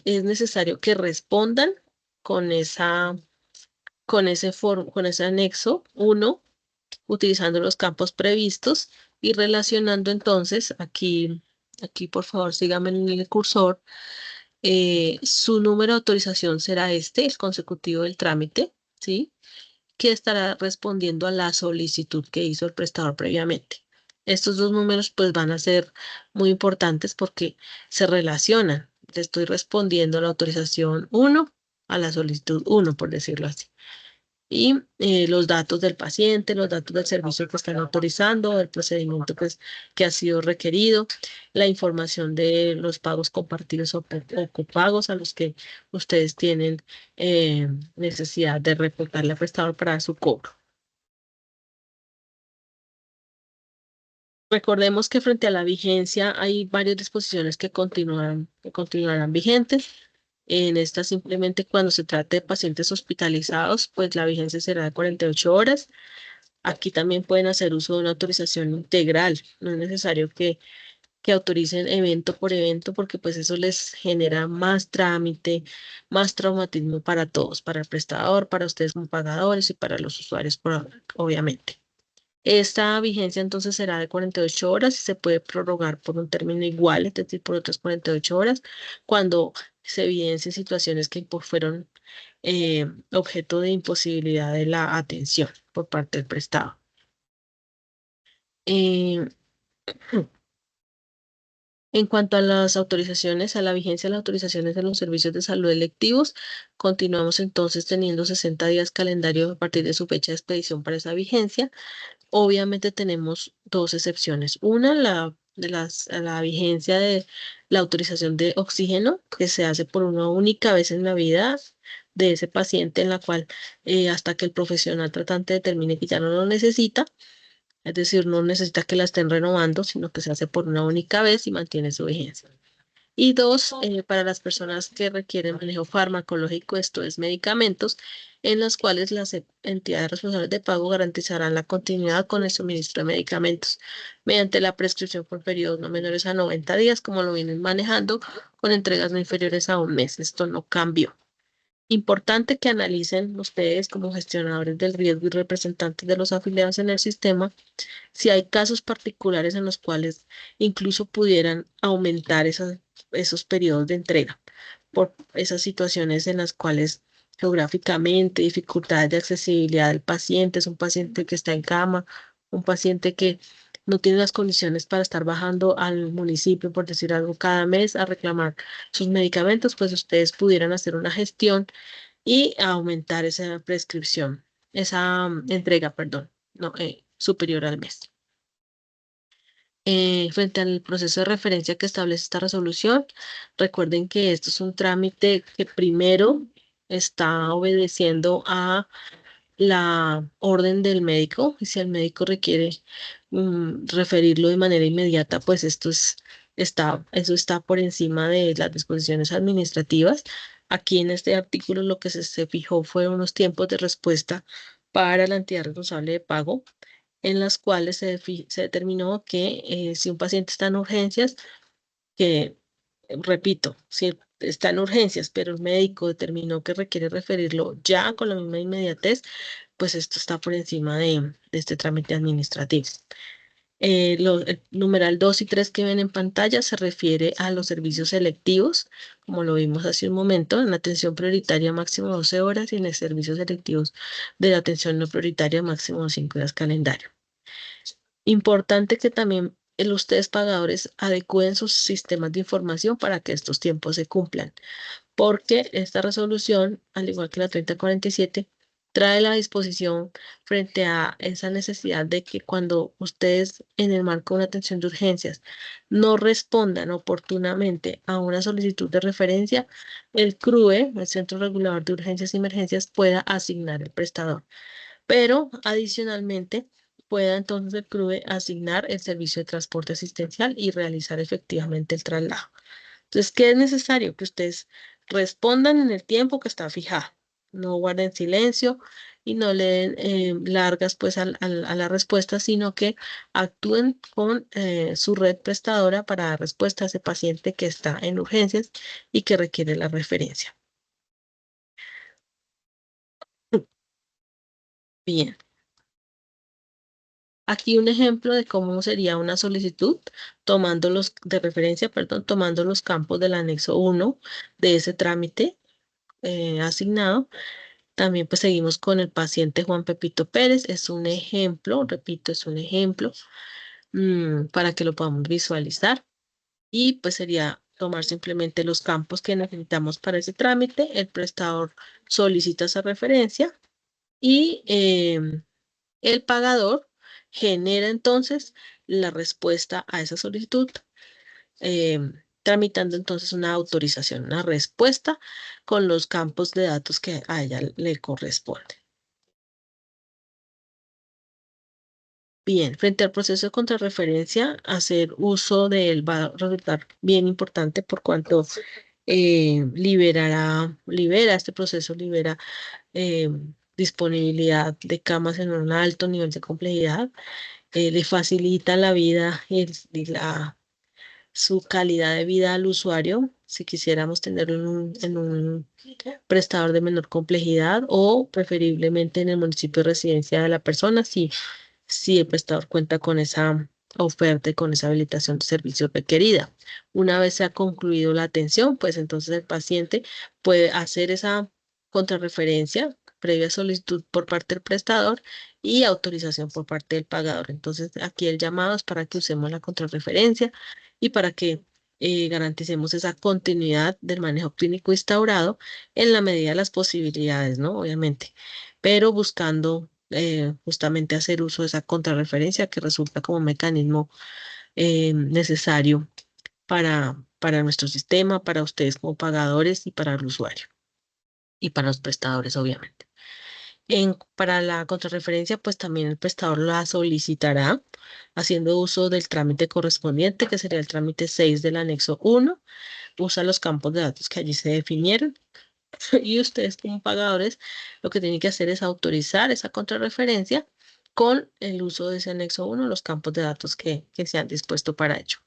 Speaker 1: es necesario que respondan con ese anexo 1, utilizando los campos previstos y relacionando entonces aquí por favor síganme en el cursor, su número de autorización será el consecutivo del trámite, ¿sí? Que estará respondiendo a la solicitud que hizo el prestador previamente. Estos dos números pues van a ser muy importantes porque se relacionan. Le estoy respondiendo a la autorización 1 a la solicitud 1, por decirlo así. y los datos del paciente, los datos del servicio que están autorizando, del procedimiento que ha sido requerido, la información de los pagos compartidos o copagos a los que ustedes tienen necesidad de reportarle al prestador para su cobro. Recordemos que frente a la vigencia hay varias disposiciones que continuarán vigentes. En esta simplemente cuando se trate de pacientes hospitalizados, pues la vigencia será de 48 horas. Aquí también pueden hacer uso de una autorización integral. No es necesario que autoricen evento por evento porque pues eso les genera más trámite, más traumatismo para todos, para el prestador, para ustedes como pagadores y para los usuarios, obviamente. Esta vigencia entonces será de 48 horas y se puede prorrogar por un término igual, es decir, por otras 48 horas, cuando se evidencien situaciones que fueron objeto de imposibilidad de la atención por parte del prestado. En cuanto a las autorizaciones, a la vigencia de las autorizaciones de los servicios de salud electivos, continuamos entonces teniendo 60 días calendario a partir de su fecha de expedición para esa vigencia. Obviamente tenemos dos excepciones. Una, la vigencia de la autorización de oxígeno, que se hace por una única vez en la vida de ese paciente, en la cual hasta que el profesional tratante determine que ya no lo necesita, es decir, no necesita que la estén renovando, sino que se hace por una única vez y mantiene su vigencia. Y dos, para las personas que requieren manejo farmacológico, esto es medicamentos, en las cuales las entidades responsables de pago garantizarán la continuidad con el suministro de medicamentos mediante la prescripción por periodos no menores a 90 días, como lo vienen manejando, con entregas no inferiores a un mes. Esto no cambió. Importante que analicen ustedes como gestionadores del riesgo y representantes de los afiliados en el sistema si hay casos particulares en los cuales incluso pudieran aumentar esos periodos de entrega por esas situaciones en las cuales geográficamente, dificultades de accesibilidad del paciente, es un paciente que está en cama, un paciente que no tiene las condiciones para estar bajando al municipio, por decir algo, cada mes a reclamar sus medicamentos, pues ustedes pudieran hacer una gestión y aumentar esa prescripción, esa entrega, perdón, no, superior al mes. Frente al proceso de referencia que establece esta resolución, recuerden que esto es un trámite que primero está obedeciendo a la orden del médico y si el médico requiere referirlo de manera inmediata, pues eso está por encima de las disposiciones administrativas. Aquí en este artículo lo que se fijó fueron unos tiempos de respuesta para la entidad responsable de pago, en las cuales se determinó que si un paciente está en urgencias, que, repito, si está en urgencias, pero el médico determinó que requiere referirlo ya con la misma inmediatez, pues esto está por encima de este trámite administrativo. El numeral 2 y 3 que ven en pantalla se refiere a los servicios selectivos, como lo vimos hace un momento, en la atención prioritaria máximo 12 horas y en los servicios selectivos de la atención no prioritaria máximo 5 días calendario. Importante que también ustedes pagadores adecúen sus sistemas de información para que estos tiempos se cumplan, porque esta resolución, al igual que la 3047, trae la disposición frente a esa necesidad de que cuando ustedes en el marco de una atención de urgencias no respondan oportunamente a una solicitud de referencia, el CRUE, el Centro Regulador de Urgencias y Emergencias, pueda asignar el prestador. Pero adicionalmente pueda entonces el CRUE asignar el servicio de transporte asistencial y realizar efectivamente el traslado. Entonces, ¿qué es necesario? Que ustedes respondan en el tiempo que está fijado, no guarden silencio y no le den largas pues a la respuesta, sino que actúen con su red prestadora para dar respuesta a ese paciente que está en urgencias y que requiere la referencia. Bien. Aquí un ejemplo de cómo sería una solicitud, tomando los campos del anexo 1 de ese trámite asignado. También pues seguimos con el paciente Juan Pepito Pérez. Es un ejemplo, repito, es un ejemplo para que lo podamos visualizar. Y pues sería tomar simplemente los campos que necesitamos para ese trámite. El prestador solicita esa referencia. y el pagador genera entonces la respuesta a esa solicitud, tramitando entonces una autorización, una respuesta con los campos de datos que a ella le corresponden. Bien, frente al proceso de contrarreferencia, hacer uso de él va a resultar bien importante por cuanto este proceso libera disponibilidad de camas en un alto nivel de complejidad, le facilita la vida su calidad de vida al usuario, si quisiéramos tenerlo en un prestador de menor complejidad o preferiblemente en el municipio de residencia de la persona, si el prestador cuenta con esa oferta y con esa habilitación de servicio requerida. Una vez se ha concluido la atención, pues entonces el paciente puede hacer esa contrarreferencia previa solicitud por parte del prestador y autorización por parte del pagador. Entonces, aquí el llamado es para que usemos la contrarreferencia y para que garanticemos esa continuidad del manejo clínico instaurado en la medida de las posibilidades, ¿no? Obviamente, pero buscando justamente hacer uso de esa contrarreferencia que resulta como un mecanismo necesario para nuestro sistema, para ustedes como pagadores y para el usuario y para los prestadores, obviamente. Para la contrarreferencia, pues también el prestador la solicitará haciendo uso del trámite correspondiente, que sería el trámite 6 del anexo 1. Usa los campos de datos que allí se definieron. Y ustedes como pagadores lo que tienen que hacer es autorizar esa contrarreferencia con el uso de ese anexo 1, los campos de datos que se han dispuesto para ello.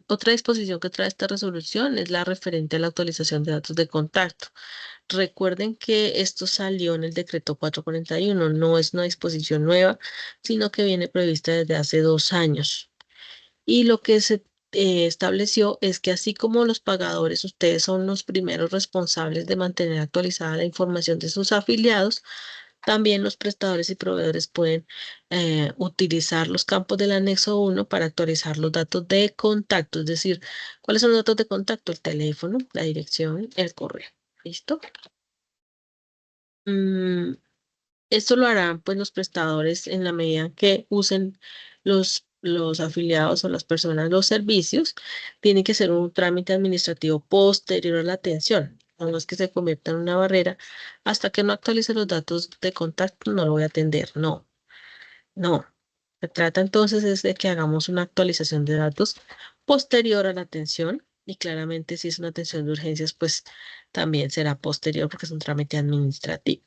Speaker 1: Otra disposición que trae esta resolución es la referente a la actualización de datos de contacto. Recuerden que esto salió en el decreto 441, no es una disposición nueva, sino que viene prevista desde hace 2 años. Y lo que se estableció es que así como los pagadores, ustedes son los primeros responsables de mantener actualizada la información de sus afiliados, también los prestadores y proveedores pueden utilizar los campos del anexo 1 para actualizar los datos de contacto, es decir, ¿cuáles son los datos de contacto? El teléfono, la dirección, el correo. ¿Listo? Esto lo harán pues los prestadores en la medida que usen los afiliados o las personas los servicios. Tiene que ser un trámite administrativo posterior a la atención. No es que se convierta en una barrera. Hasta que no actualice los datos de contacto, no lo voy a atender. No, no. Se trata entonces es de que hagamos una actualización de datos posterior a la atención. Y claramente si es una atención de urgencias, pues también será posterior porque es un trámite administrativo.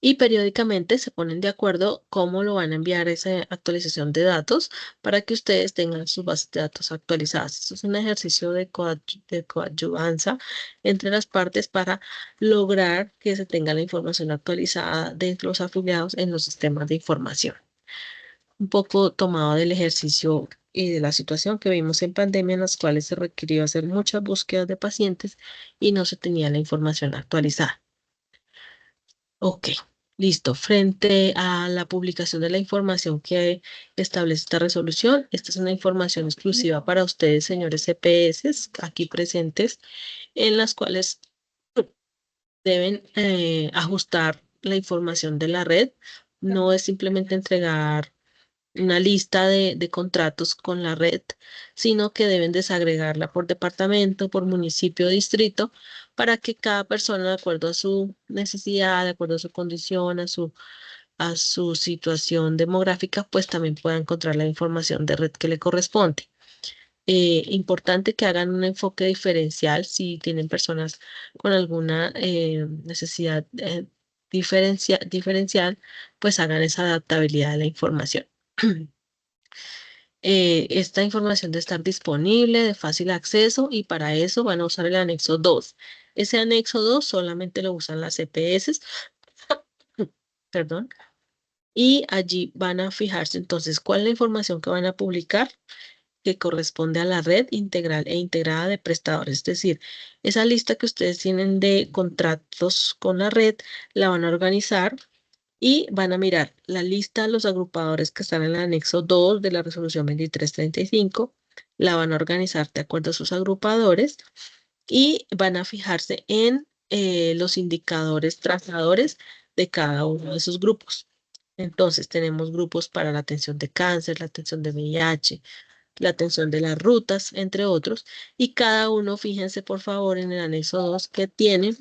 Speaker 1: Y periódicamente se ponen de acuerdo cómo lo van a enviar esa actualización de datos para que ustedes tengan sus bases de datos actualizadas. Esto es un ejercicio de coadyuvanza entre las partes para lograr que se tenga la información actualizada de los afiliados en los sistemas de información. Un poco tomado del ejercicio y de la situación que vimos en pandemia, en las cuales se requirió hacer muchas búsquedas de pacientes y no se tenía la información actualizada. Ok, listo. Frente a la publicación de la información que establece esta resolución, esta es una información exclusiva para ustedes, señores CPS, aquí presentes, en las cuales deben ajustar la información de la red. No es simplemente entregar una lista de contratos con la red, sino que deben desagregarla por departamento, por municipio, distrito, para que cada persona, de acuerdo a su necesidad, de acuerdo a su condición, a su situación demográfica, pues también pueda encontrar la información de red que le corresponde. Importante que hagan un enfoque diferencial si tienen personas con alguna necesidad diferencial, pues hagan esa adaptabilidad de la información. Esta información debe estar disponible, de fácil acceso, y para eso van a usar el anexo 2. Ese anexo 2 solamente lo usan las CPS, perdón, y allí van a fijarse entonces cuál es la información que van a publicar que corresponde a la red integral e integrada de prestadores. Es decir, esa lista que ustedes tienen de contratos con la red, la van a organizar y van a mirar la lista de los agrupadores que están en el anexo 2 de la resolución 2335, la van a organizar de acuerdo a sus agrupadores y van a fijarse en los indicadores trazadores de cada uno de esos grupos. Entonces, tenemos grupos para la atención de cáncer, la atención de VIH, la atención de las rutas, entre otros, y cada uno, fíjense por favor en el anexo 2 que tiene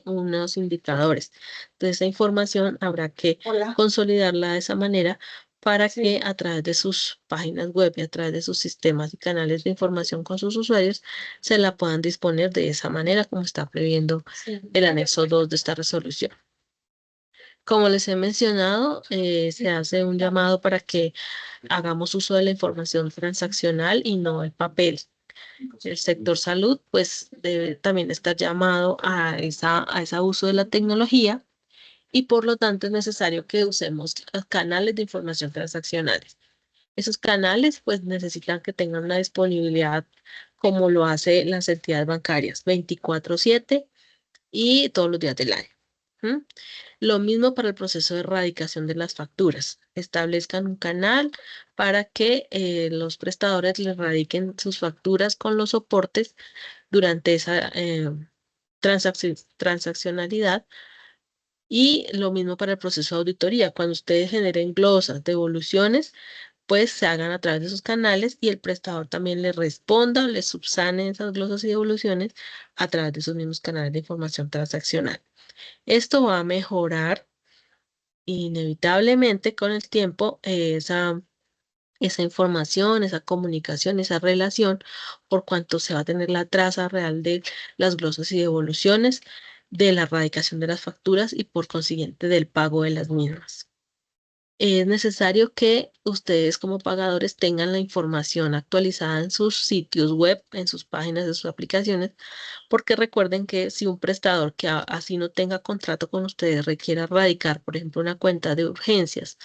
Speaker 1: unos indicadores. Entonces, esa información habrá que consolidarla de esa manera para que a través de sus páginas web y a través de sus sistemas y canales de información con sus usuarios se la puedan disponer de esa manera como está previendo el anexo 2 de esta resolución. Como les he mencionado, se hace un llamado para que hagamos uso de la información transaccional y no el papel. El sector salud, pues, debe también estar llamado a ese uso de la tecnología y por lo tanto es necesario que usemos canales de información transaccionales. Esos canales, pues, necesitan que tengan una disponibilidad como lo hace las entidades bancarias, 24/7 y todos los días del año. Lo mismo para el proceso de erradicación de las facturas. Establezcan un canal para que los prestadores les radiquen sus facturas con los soportes durante esa transaccionalidad. Y lo mismo para el proceso de auditoría. Cuando ustedes generen glosas, devoluciones, pues se hagan a través de esos canales y el prestador también le responda o le subsane esas glosas y devoluciones a través de esos mismos canales de información transaccional. Esto va a mejorar inevitablemente con el tiempo esa información, esa comunicación, esa relación, por cuanto se va a tener la traza real de las glosas y devoluciones, de la erradicación de las facturas y por consiguiente del pago de las mismas. Es necesario que ustedes como pagadores tengan la información actualizada en sus sitios web, en sus páginas de sus aplicaciones, porque recuerden que si un prestador que así no tenga contrato con ustedes requiere erradicar, por ejemplo, una cuenta de urgencias,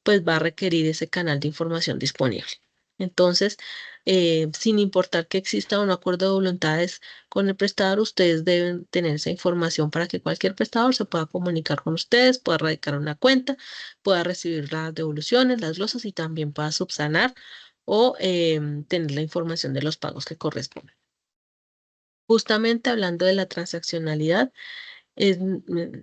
Speaker 1: pues va a requerir ese canal de información disponible. Entonces, sin importar que exista un acuerdo de voluntades con el prestador, ustedes deben tener esa información para que cualquier prestador se pueda comunicar con ustedes, pueda erradicar una cuenta, pueda recibir las devoluciones, las glosas y también pueda subsanar o tener la información de los pagos que corresponden. Justamente hablando de la transaccionalidad, es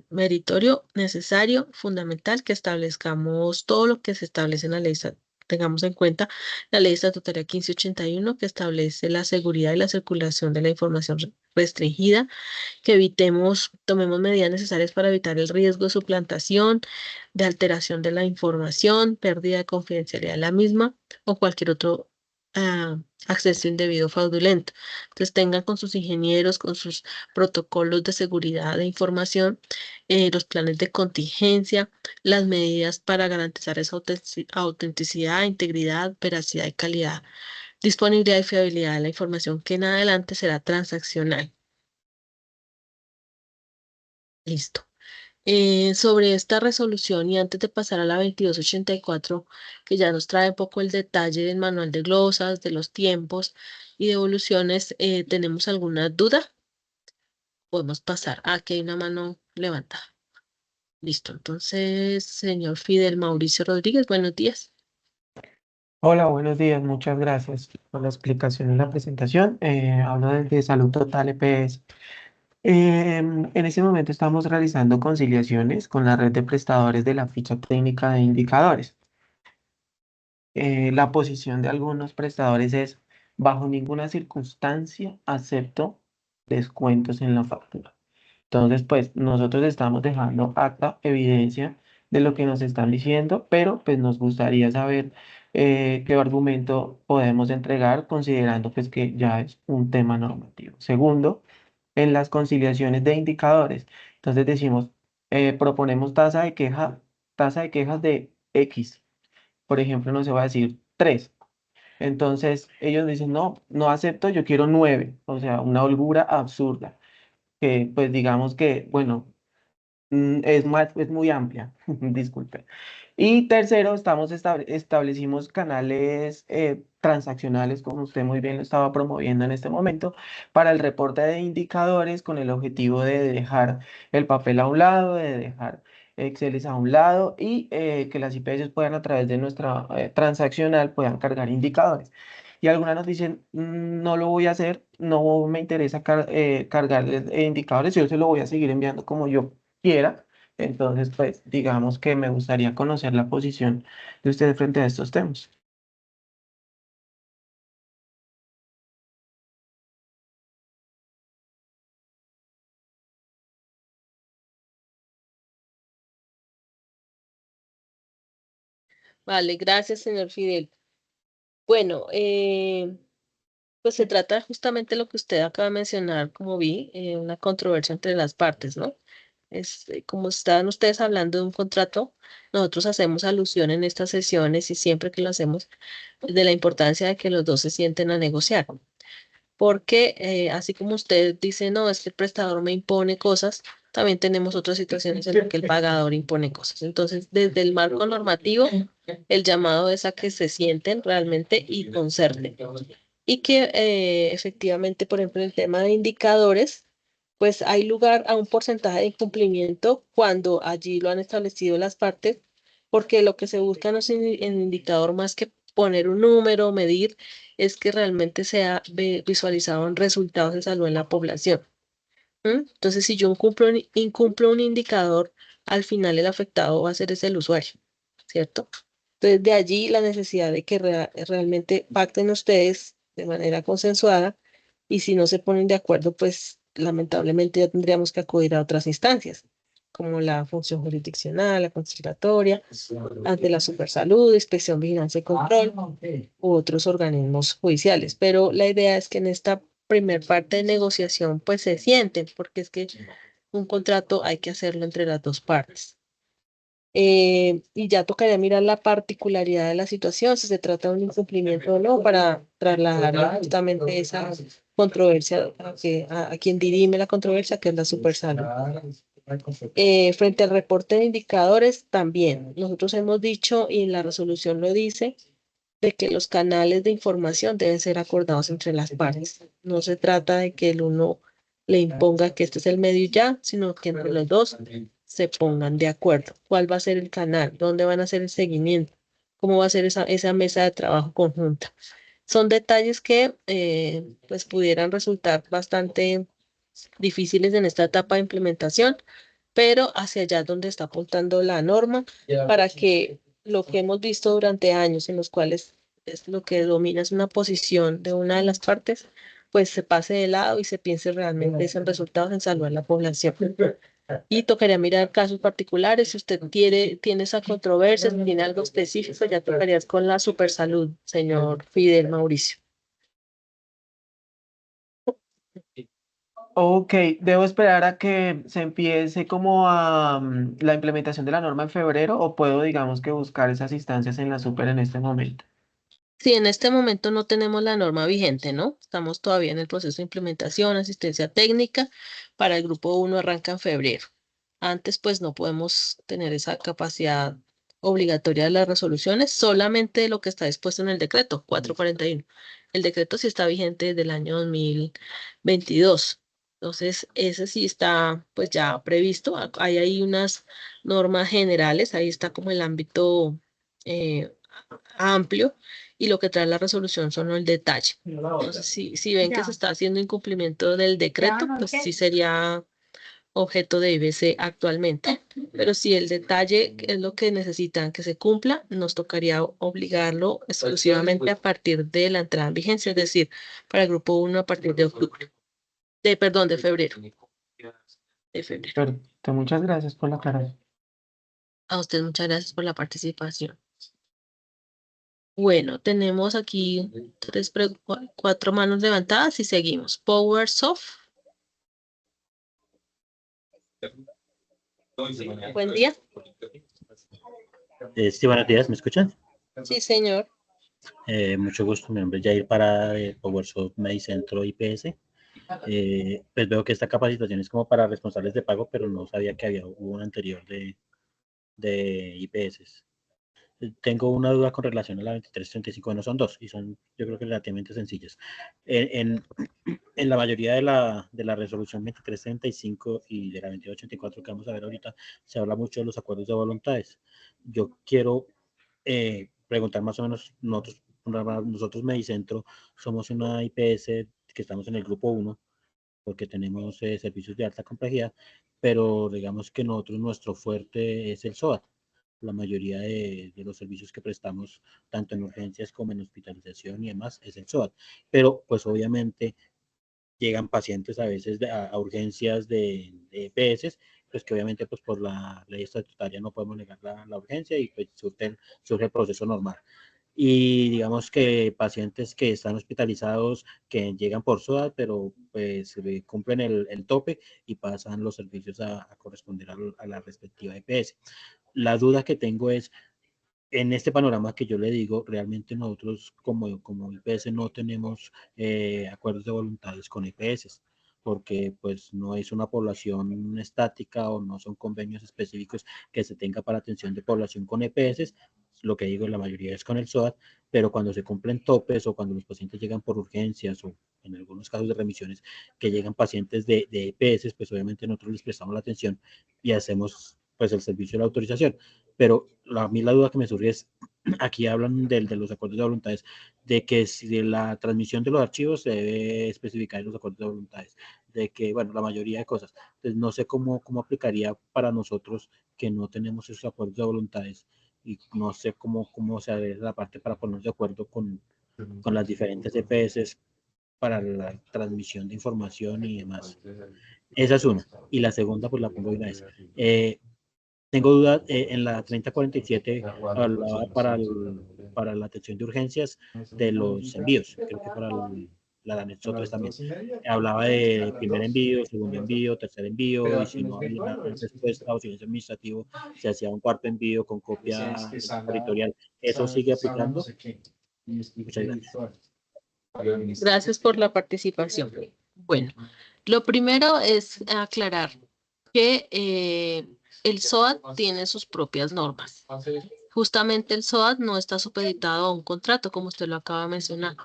Speaker 1: meritorio, necesario, fundamental que establezcamos todo lo que se establece en la ley. Tengamos en cuenta la ley estatutaria 1581 que establece la seguridad y la circulación de la información restringida, que tomemos medidas necesarias para evitar el riesgo de suplantación, de alteración de la información, pérdida de confidencialidad de la misma o cualquier otro acceso indebido o fraudulento. Entonces tengan con sus ingenieros, con sus protocolos de seguridad de información, los planes de contingencia, las medidas para garantizar esa autenticidad, integridad, veracidad y calidad, disponibilidad y fiabilidad de la información que en adelante será transaccional. Listo. Sobre esta resolución y antes de pasar a la 2284, que ya nos trae un poco el detalle del manual de glosas, de los tiempos y devoluciones, ¿tenemos alguna duda? Podemos pasar. Aquí hay una mano levantada. Listo. Entonces, señor Fidel Mauricio Rodríguez, buenos días.
Speaker 10: Hola, buenos días. Muchas gracias por la explicación y la presentación. Hablo desde Salud Total EPS. En este momento estamos realizando conciliaciones con la red de prestadores de la ficha técnica de indicadores. La posición de algunos prestadores es, bajo ninguna circunstancia acepto descuentos en la factura. Entonces, pues nosotros estamos dejando acta, evidencia de lo que nos están diciendo, pero pues nos gustaría saber qué argumento podemos entregar considerando pues que ya es un tema normativo. Segundo, en las conciliaciones de indicadores. Entonces decimos, proponemos tasa de quejas de X. Por ejemplo, no se va a decir 3. Entonces ellos dicen, no, no acepto, yo quiero 9. O sea, una holgura absurda. Que pues digamos que, bueno, es muy amplia, disculpe. Y tercero, establecimos canales transaccionales, como usted muy bien lo estaba promoviendo en este momento, para el reporte de indicadores con el objetivo de dejar el papel a un lado, de dejar Excel a un lado y que las IPS puedan a través de nuestra transaccional puedan cargar indicadores. y algunas nos dicen, no lo voy a hacer, no me interesa cargarles indicadores, yo se lo voy a seguir enviando como yo quiera. Entonces, pues, digamos que me gustaría conocer la posición de ustedes frente a estos temas.
Speaker 1: Vale, gracias, señor Fidel. Bueno, pues se trata justamente de lo que usted acaba de mencionar, como vi, una controversia entre las partes, ¿no? Como estaban ustedes hablando de un contrato, nosotros hacemos alusión en estas sesiones y siempre que lo hacemos de la importancia de que los dos se sienten a negociar. Porque así como usted dice, no, es que el prestador me impone cosas, también tenemos otras situaciones en las que el pagador impone cosas. Entonces, desde el marco normativo, el llamado es a que se sienten realmente y concerten. Y que efectivamente, por ejemplo, en el tema de indicadores, pues hay lugar a un porcentaje de incumplimiento cuando allí lo han establecido las partes, porque lo que se busca no es en indicador más que poner un número, medir, es que realmente sea visualizado en resultados de salud en la población. Entonces, si yo incumplo un indicador, al final el afectado va a ser el usuario, ¿cierto? Entonces, de allí la necesidad de que realmente pacten ustedes de manera consensuada y si no se ponen de acuerdo, pues lamentablemente ya tendríamos que acudir a otras instancias, como la función jurisdiccional, la conciliatoria, ante la Supersalud, Inspección, Vigilancia y Control u otros organismos judiciales. Pero la idea es que en esta primer parte de negociación pues se sienten, porque es que un contrato hay que hacerlo entre las dos partes. Y ya tocaría mirar la particularidad de la situación, si se trata de un incumplimiento o no, para trasladar justamente esa controversia a quien dirime la controversia, que es la Supersalud. Frente al reporte de indicadores, también nosotros hemos dicho, y la resolución lo dice, de que los canales de información deben ser acordados entre las partes. No se trata de que el uno le imponga que este es el medio y ya, sino que entre los dos se pongan de acuerdo. ¿Cuál va a ser el canal? ¿Dónde van a hacer el seguimiento? ¿Cómo va a ser esa mesa de trabajo conjunta? Son detalles que pues pudieran resultar bastante difíciles en esta etapa de implementación, pero hacia allá es donde está apuntando la norma para que lo que hemos visto durante años en los cuales es lo que domina es una posición de una de las partes, pues se pase de lado y se piense realmente en resultados en salud a la población. Y tocaría mirar casos particulares. Si usted tiene esa controversia, si tiene algo específico, ya tocaría con la Supersalud, señor Fidel Mauricio.
Speaker 10: Ok, debo esperar a que se empiece como a la implementación de la norma en febrero o puedo, digamos, que buscar esas instancias en la super en este momento.
Speaker 1: Sí, en este momento no tenemos la norma vigente, ¿no? Estamos todavía en el proceso de implementación, asistencia técnica. Para el grupo 1 arranca en febrero. Antes, pues no podemos tener esa capacidad obligatoria de las resoluciones, solamente lo que está dispuesto en el decreto 441. El decreto sí está vigente desde el año 2022. Entonces, ese sí está pues ya previsto. Hay ahí unas normas generales, ahí está como el ámbito amplio y lo que trae la resolución son el detalle. Entonces, si ven que se está haciendo incumplimiento del decreto, pues sí sería objeto de IBC actualmente. Pero si el detalle es lo que necesitan que se cumpla, nos tocaría obligarlo exclusivamente a partir de la entrada en vigencia, es decir, para el grupo 1 a partir de octubre. Perdón, de febrero. De febrero.
Speaker 10: Perfecto, muchas gracias por la aclaración.
Speaker 1: A usted muchas gracias por la participación. Bueno, tenemos aquí 4 manos levantadas y seguimos. PowerSoft. Buen día.
Speaker 11: Sí, buenos días, ¿me escuchan?
Speaker 1: Sí, señor.
Speaker 11: Mucho gusto, mi nombre es Jair Parada de PowerSoft Medicentro IPS. Pues veo que esta capacitación es como para responsables de pago, pero no sabía que hubo una anterior de IPS. Tengo una duda con relación a la 2335, no son dos, y son yo creo que relativamente sencillas. En la mayoría de la resolución 2335 y de la 2284 que vamos a ver ahorita, se habla mucho de los acuerdos de voluntades. Yo quiero preguntar más o menos, nosotros nosotros Medicentro somos una IPS que estamos en el grupo 1 porque tenemos servicios de alta complejidad, pero digamos que nuestro fuerte es el SOAT. La mayoría de los servicios que prestamos, tanto en urgencias como en hospitalización y demás, es el SOAT. Pero pues obviamente llegan pacientes a veces a urgencias de EPS, pues que obviamente pues por la ley estatutaria no podemos negar la urgencia y pues surge el proceso normal. Y digamos que pacientes que están hospitalizados, que llegan por SOAT, pero pues cumplen el tope y pasan los servicios a corresponder a la respectiva EPS. La duda que tengo es, en este panorama que yo le digo, realmente nosotros como IPS no tenemos acuerdos de voluntades con IPS, porque pues no es una población estática o no son convenios específicos que se tenga para atención de población con EPS. Lo que digo, la mayoría es con el SOAT, pero cuando se cumplen topes o cuando los pacientes llegan por urgencias o en algunos casos de remisiones que llegan pacientes de EPS, pues obviamente nosotros les prestamos la atención y hacemos pues el servicio de la autorización. Pero a mí la duda que me surge es, aquí hablan de los acuerdos de voluntades, de que si de la transmisión de los archivos se debe especificar en los acuerdos de voluntades, de que, bueno, la mayoría de cosas. Entonces, no sé cómo aplicaría para nosotros que no tenemos esos acuerdos de voluntades y no sé cómo se hace la parte para ponernos de acuerdo con las diferentes EPS para la transmisión de información y demás. Esa es una. Y la segunda, pues la pongo de una vez. Tengo dudas en la 3047, hablaba para la atención de urgencias de los envíos, creo que para la anexo 3 también. Hablaba de primer envío, segundo envío, tercer envío, y si no había respuesta o silencio administrativo, se hacía un cuarto envío con copia territorial. ¿Eso sigue aplicando? Muchas gracias.
Speaker 1: Gracias por la participación. Bueno, lo primero es aclarar que el SOAT tiene sus propias normas. Justamente el SOAT no está supeditado a un contrato, como usted lo acaba de mencionar,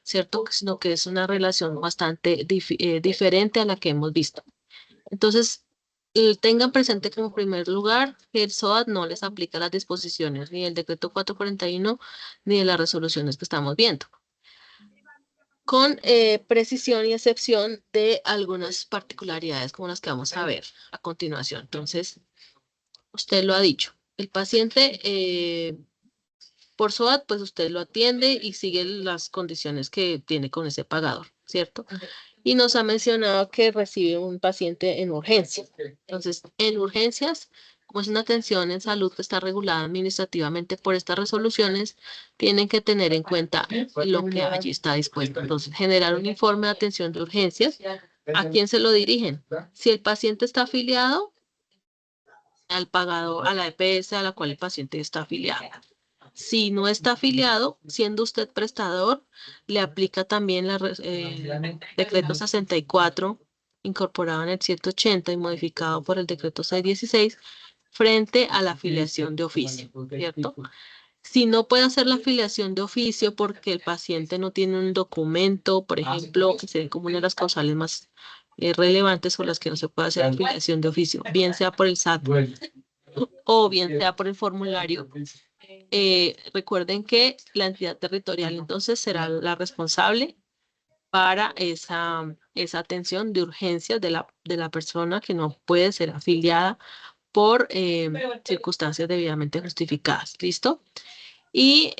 Speaker 1: ¿cierto? Sino que es una relación bastante diferente a la que hemos visto. Entonces, tengan presente como primer lugar que el SOAT no les aplica las disposiciones ni del decreto 441 ni de las resoluciones que estamos viendo, con precisión y excepción de algunas particularidades como las que vamos a ver a continuación. Entonces, usted lo ha dicho, el paciente por SOAT, pues usted lo atiende y sigue las condiciones que tiene con ese pagador, ¿cierto? Y nos ha mencionado que recibe un paciente en urgencia. Entonces, en urgencias, como es una atención en salud que está regulada administrativamente por estas resoluciones, tienen que tener en cuenta lo que allí está dispuesto. Entonces, generar un informe de atención de urgencias. ¿A quién se lo dirigen? Si el paciente está afiliado al pagador, a la EPS a la cual el paciente está afiliado. Si no está afiliado, siendo usted prestador, le aplica también el decreto 64, incorporado en el 180 y modificado por el decreto 616, frente a la afiliación de oficio, ¿cierto? Si no puede hacer la afiliación de oficio porque el paciente no tiene un documento, por ejemplo, que sería como una de las causales más relevantes por las que no se puede hacer afiliación de oficio, bien sea por el SAT o bien sea por el formulario. Recuerden que la entidad territorial entonces será la responsable para esa atención de urgencias de la persona que no puede ser afiliada por circunstancias debidamente justificadas. ¿Listo? Y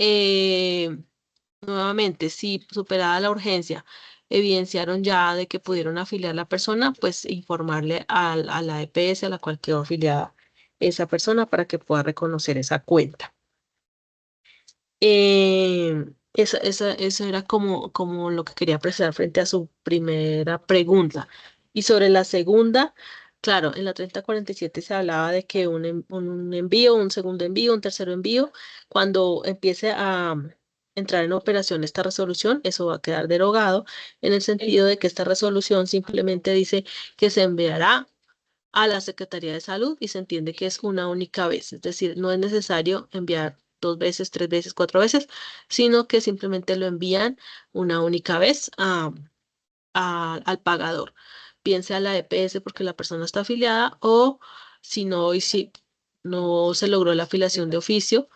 Speaker 1: nuevamente, si superada la urgencia evidenciaron ya de que pudieron afiliar a la persona, pues informarle a la EPS a la cual quedó afiliada esa persona para que pueda reconocer esa cuenta. Eso era como lo que quería precisar frente a su primera pregunta. Y sobre la segunda, claro, en la 3047 se hablaba de que un envío, un segundo envío, un tercer envío, cuando empiece a entrar en operación esta resolución, eso va a quedar derogado en el sentido de que esta resolución simplemente dice que se enviará a la Secretaría de Salud y se entiende que es una única vez, es decir, no es necesario enviar 2 veces, 3 veces, 4 veces, sino que simplemente lo envían una única vez al pagador, bien sea la EPS porque la persona está afiliada o si no se logró la afiliación de oficio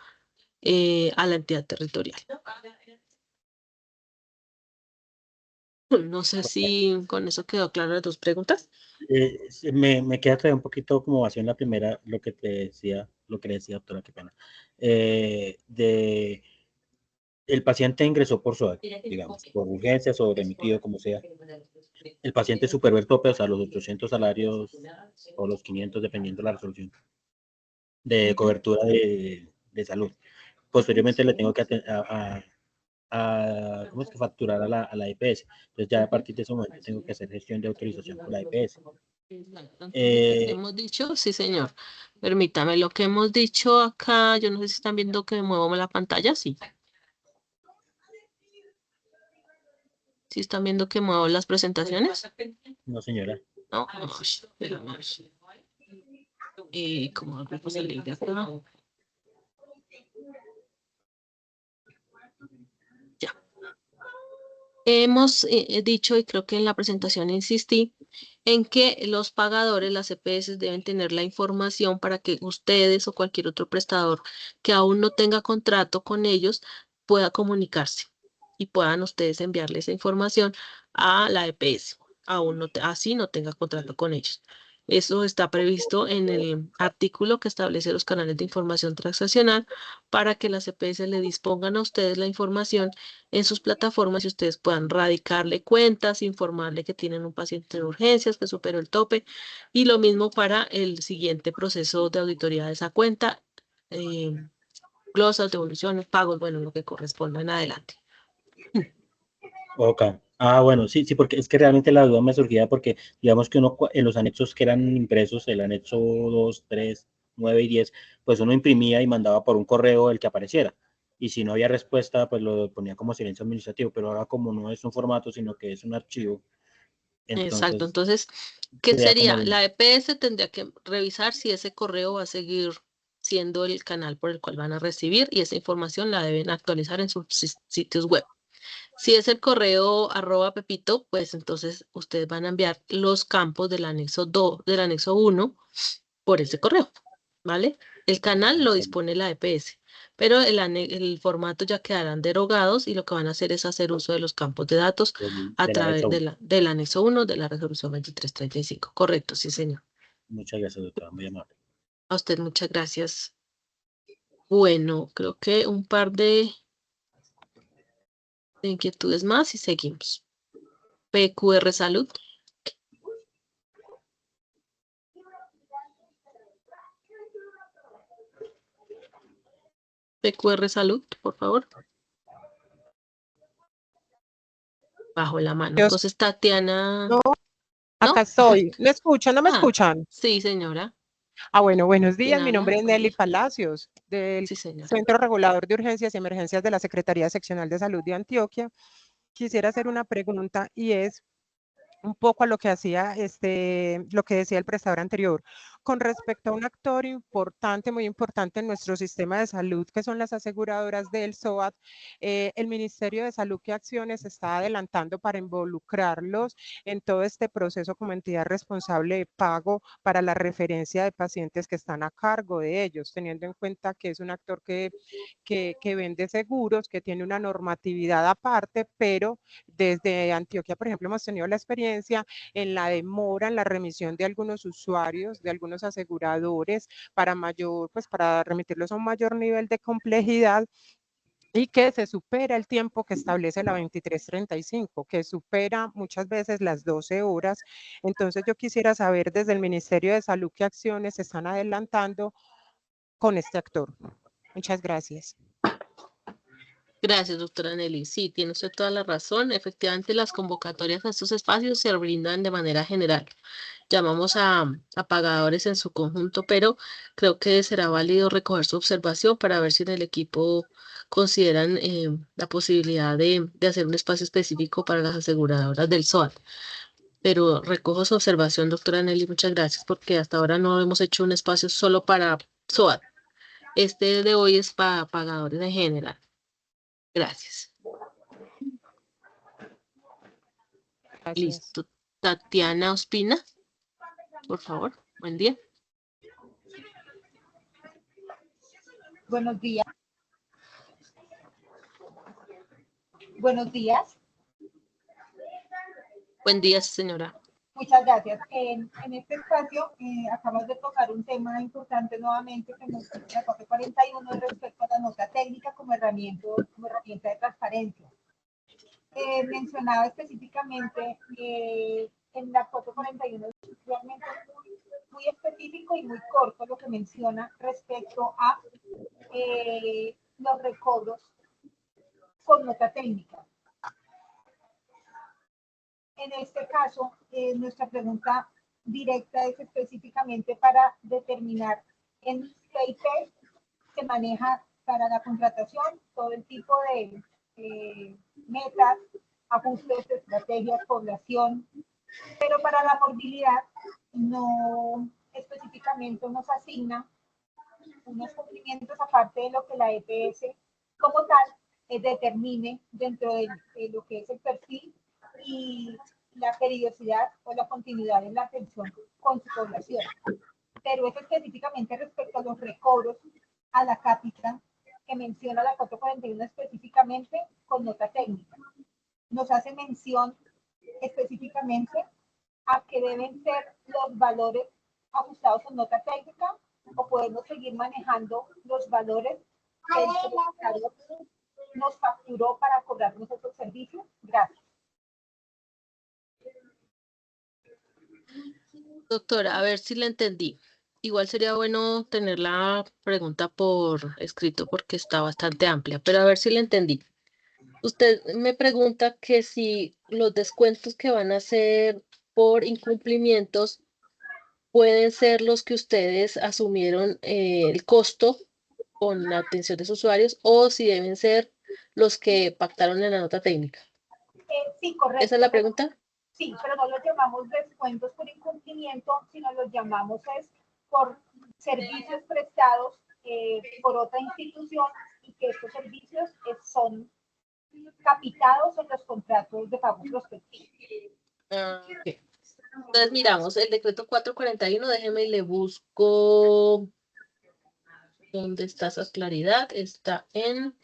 Speaker 1: a la entidad territorial. No sé si con eso quedó claro las dos preguntas.
Speaker 11: Me queda todavía un poquito como vacío en la primera, lo que te decía, lo que le decía, doctora, qué pena. De el paciente ingresó por SOAT, digamos, por urgencias o remitido, como sea. El paciente superó el tope, o sea, los 800 salarios o los 500, dependiendo de la resolución de cobertura de salud. Posteriormente le tengo que ¿cómo es que facturar a la EPS? Entonces ya a partir de ese momento tengo que hacer gestión de autorización con la EPS.
Speaker 1: Exacto. Entonces, lo que hemos dicho, sí, señor. Permítame, lo que hemos dicho acá, yo no sé si están viendo que muevo la pantalla, sí. ¿Sí están viendo que muevo las presentaciones?
Speaker 11: No, señora.
Speaker 1: No, espérame. ¿Cómo hago para salir de acá? Ya. Hemos dicho, y creo que en la presentación insistí, en que los pagadores, las EPS, deben tener la información para que ustedes o cualquier otro prestador que aún no tenga contrato con ellos pueda comunicarse y puedan ustedes enviarle esa información a la EPS, aún no así no tenga contrato con ellos. Eso está previsto en el artículo que establece los canales de información transaccional para que las EPS le dispongan a ustedes la información en sus plataformas y ustedes puedan radicarle cuentas, informarle que tienen un paciente de urgencias que superó el tope y lo mismo para el siguiente proceso de auditoría de esa cuenta, glosas, devoluciones, pagos, bueno, lo que corresponda en adelante.
Speaker 11: Ok. Ah, bueno, sí, sí, porque es que realmente la duda me surgía porque digamos que uno en los anexos que eran impresos, el anexo 2, 3, 9 y 10, pues uno imprimía y mandaba por un correo el que apareciera. Y si no había respuesta, pues lo ponía como silencio administrativo, pero ahora como no es un formato, sino que es un archivo,
Speaker 1: Exacto,
Speaker 11: entonces
Speaker 1: entonces, ¿qué
Speaker 11: sería como
Speaker 1: sería? La EPS tendría que revisar si ese correo va a seguir siendo el canal por el cual van a recibir y esa información la deben actualizar en sus sitios web. Si es el correo @pepito, pues entonces ustedes van a enviar los campos del anexo 2, del anexo 1 por ese correo, ¿vale? El canal lo dispone la EPS, pero el formato ya quedarán derogados y lo que van a hacer es hacer uso de los campos de datos a
Speaker 11: del
Speaker 1: través
Speaker 11: anexo 1.
Speaker 1: del anexo 1 de la resolución 2335. Correcto, sí, señor.
Speaker 11: Muchas gracias, doctora, muy amable.
Speaker 1: A usted muchas gracias. Bueno, creo que un par de inquietudes más y seguimos. PQR Salud. PQR Salud, por favor. Bajo la mano. Entonces, Tatiana.
Speaker 12: No,
Speaker 1: ¿No?
Speaker 12: acá estoy. ¿Me escuchan? ¿No me escuchan?
Speaker 1: Sí, señora.
Speaker 12: Ah, bueno, buenos
Speaker 1: ¿Quién
Speaker 12: días. Mi
Speaker 1: habla?
Speaker 12: nombre es
Speaker 1: Buen
Speaker 12: Nelly
Speaker 1: día.
Speaker 12: Palacios, del
Speaker 1: Sí, señora.
Speaker 12: Centro Regulador de Urgencias y Emergencias de la Secretaría Seccional de Salud de Antioquia. Quisiera hacer una pregunta y es un poco a lo que hacía lo que decía el prestador anterior, con respecto a un actor importante, muy importante en nuestro sistema de salud, que son las aseguradoras del SOAT. El Ministerio de Salud, ¿qué acciones está adelantando para involucrarlos en todo este proceso como entidad responsable de pago para la referencia de pacientes que están a cargo de ellos, teniendo en cuenta que es un actor que vende seguros, que tiene una normatividad aparte, pero desde Antioquia, por ejemplo, hemos tenido la experiencia en la demora, en la remisión de algunos usuarios, de algunos aseguradores, para remitirlos a un mayor nivel de complejidad y que se supera el tiempo que establece la 2335, que supera muchas veces las 12 horas. Entonces yo quisiera saber desde el Ministerio de Salud qué acciones se están adelantando con este actor. Muchas gracias.
Speaker 1: Gracias, doctora Nelly. Sí, tiene usted toda la razón. Efectivamente, las convocatorias a estos espacios se brindan de manera general. Llamamos a pagadores en su conjunto, pero creo que será válido recoger su observación para ver si en el equipo consideran la posibilidad de hacer un espacio específico para las aseguradoras del SOAT. Pero recojo su observación, doctora Nelly. Muchas gracias, porque hasta ahora no hemos hecho un espacio solo para SOAT. Este de hoy es para pagadores en general. Gracias.
Speaker 12: Gracias.
Speaker 1: Listo. Tatiana Ospina, por favor. Buen día.
Speaker 13: Buenos días. Buenos días.
Speaker 1: Buen día, señora.
Speaker 13: Muchas gracias. En este espacio acabas de tocar un tema importante nuevamente que nos dice la 441 respecto a la nota técnica como herramienta de transparencia. Mencionaba específicamente en la 441 realmente muy específico y muy corto lo que menciona respecto a los recobros con nota técnica. En este caso, nuestra pregunta directa es específicamente para determinar en PIP se maneja para la contratación todo el tipo de metas, ajustes, estrategias, población, pero para la movilidad no específicamente nos asigna unos cumplimientos aparte de lo que la EPS como tal determine dentro de lo que es el perfil y la periodicidad o la continuidad en la atención con su población. Pero es específicamente respecto a los recobros a la cápita que menciona la 441 específicamente con nota técnica. Nos hace mención específicamente a que deben ser los valores ajustados en nota técnica o podemos seguir manejando los valores que el prestador nos facturó para cobrarnos esos servicios. Gracias.
Speaker 1: Doctora, a ver si la entendí. Igual sería bueno tener la pregunta por escrito porque está bastante amplia, pero a ver si la entendí. Usted me pregunta que si los descuentos que van a hacer por incumplimientos pueden ser los que ustedes asumieron el costo con la atención de sus usuarios o si deben ser los que pactaron en la nota técnica.
Speaker 13: Sí, correcto.
Speaker 1: ¿Esa es la pregunta?
Speaker 13: Sí, pero no los llamamos descuentos por incumplimiento, sino los llamamos por servicios prestados por otra institución y que estos servicios son capitados en los contratos de pago prospectivo.
Speaker 1: Okay. Entonces miramos el decreto 441, déjeme y le busco dónde está esa claridad, está en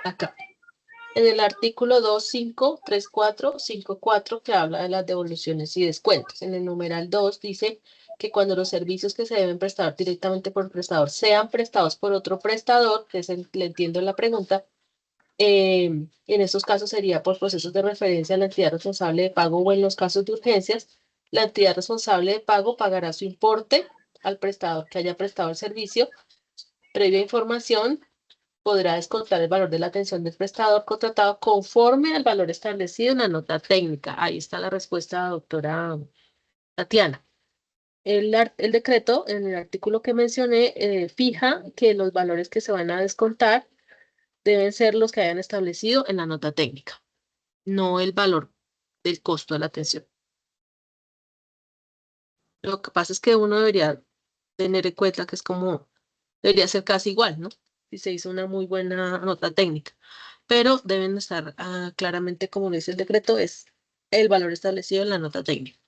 Speaker 1: acá, en el artículo 253454 que habla de las devoluciones y descuentos. En el numeral 2 dice que cuando los servicios que se deben prestar directamente por el prestador sean prestados por otro prestador, que es le entiendo la pregunta, en estos casos sería por procesos de referencia a la entidad responsable de pago o en los casos de urgencias, la entidad responsable de pago pagará su importe al prestador que haya prestado el servicio. Previa información, podrá descontar el valor de la atención del prestador contratado conforme al valor establecido en la nota técnica. Ahí está la respuesta, doctora Tatiana. El decreto, en el artículo que mencioné, fija que los valores que se van a descontar deben ser los que hayan establecido en la nota técnica, no el valor del costo de la atención. Lo que pasa es que uno debería tener en cuenta que debería ser casi igual, ¿no? Si se hizo una muy buena nota técnica, pero deben estar claramente, como dice el decreto, es el valor establecido en la nota técnica.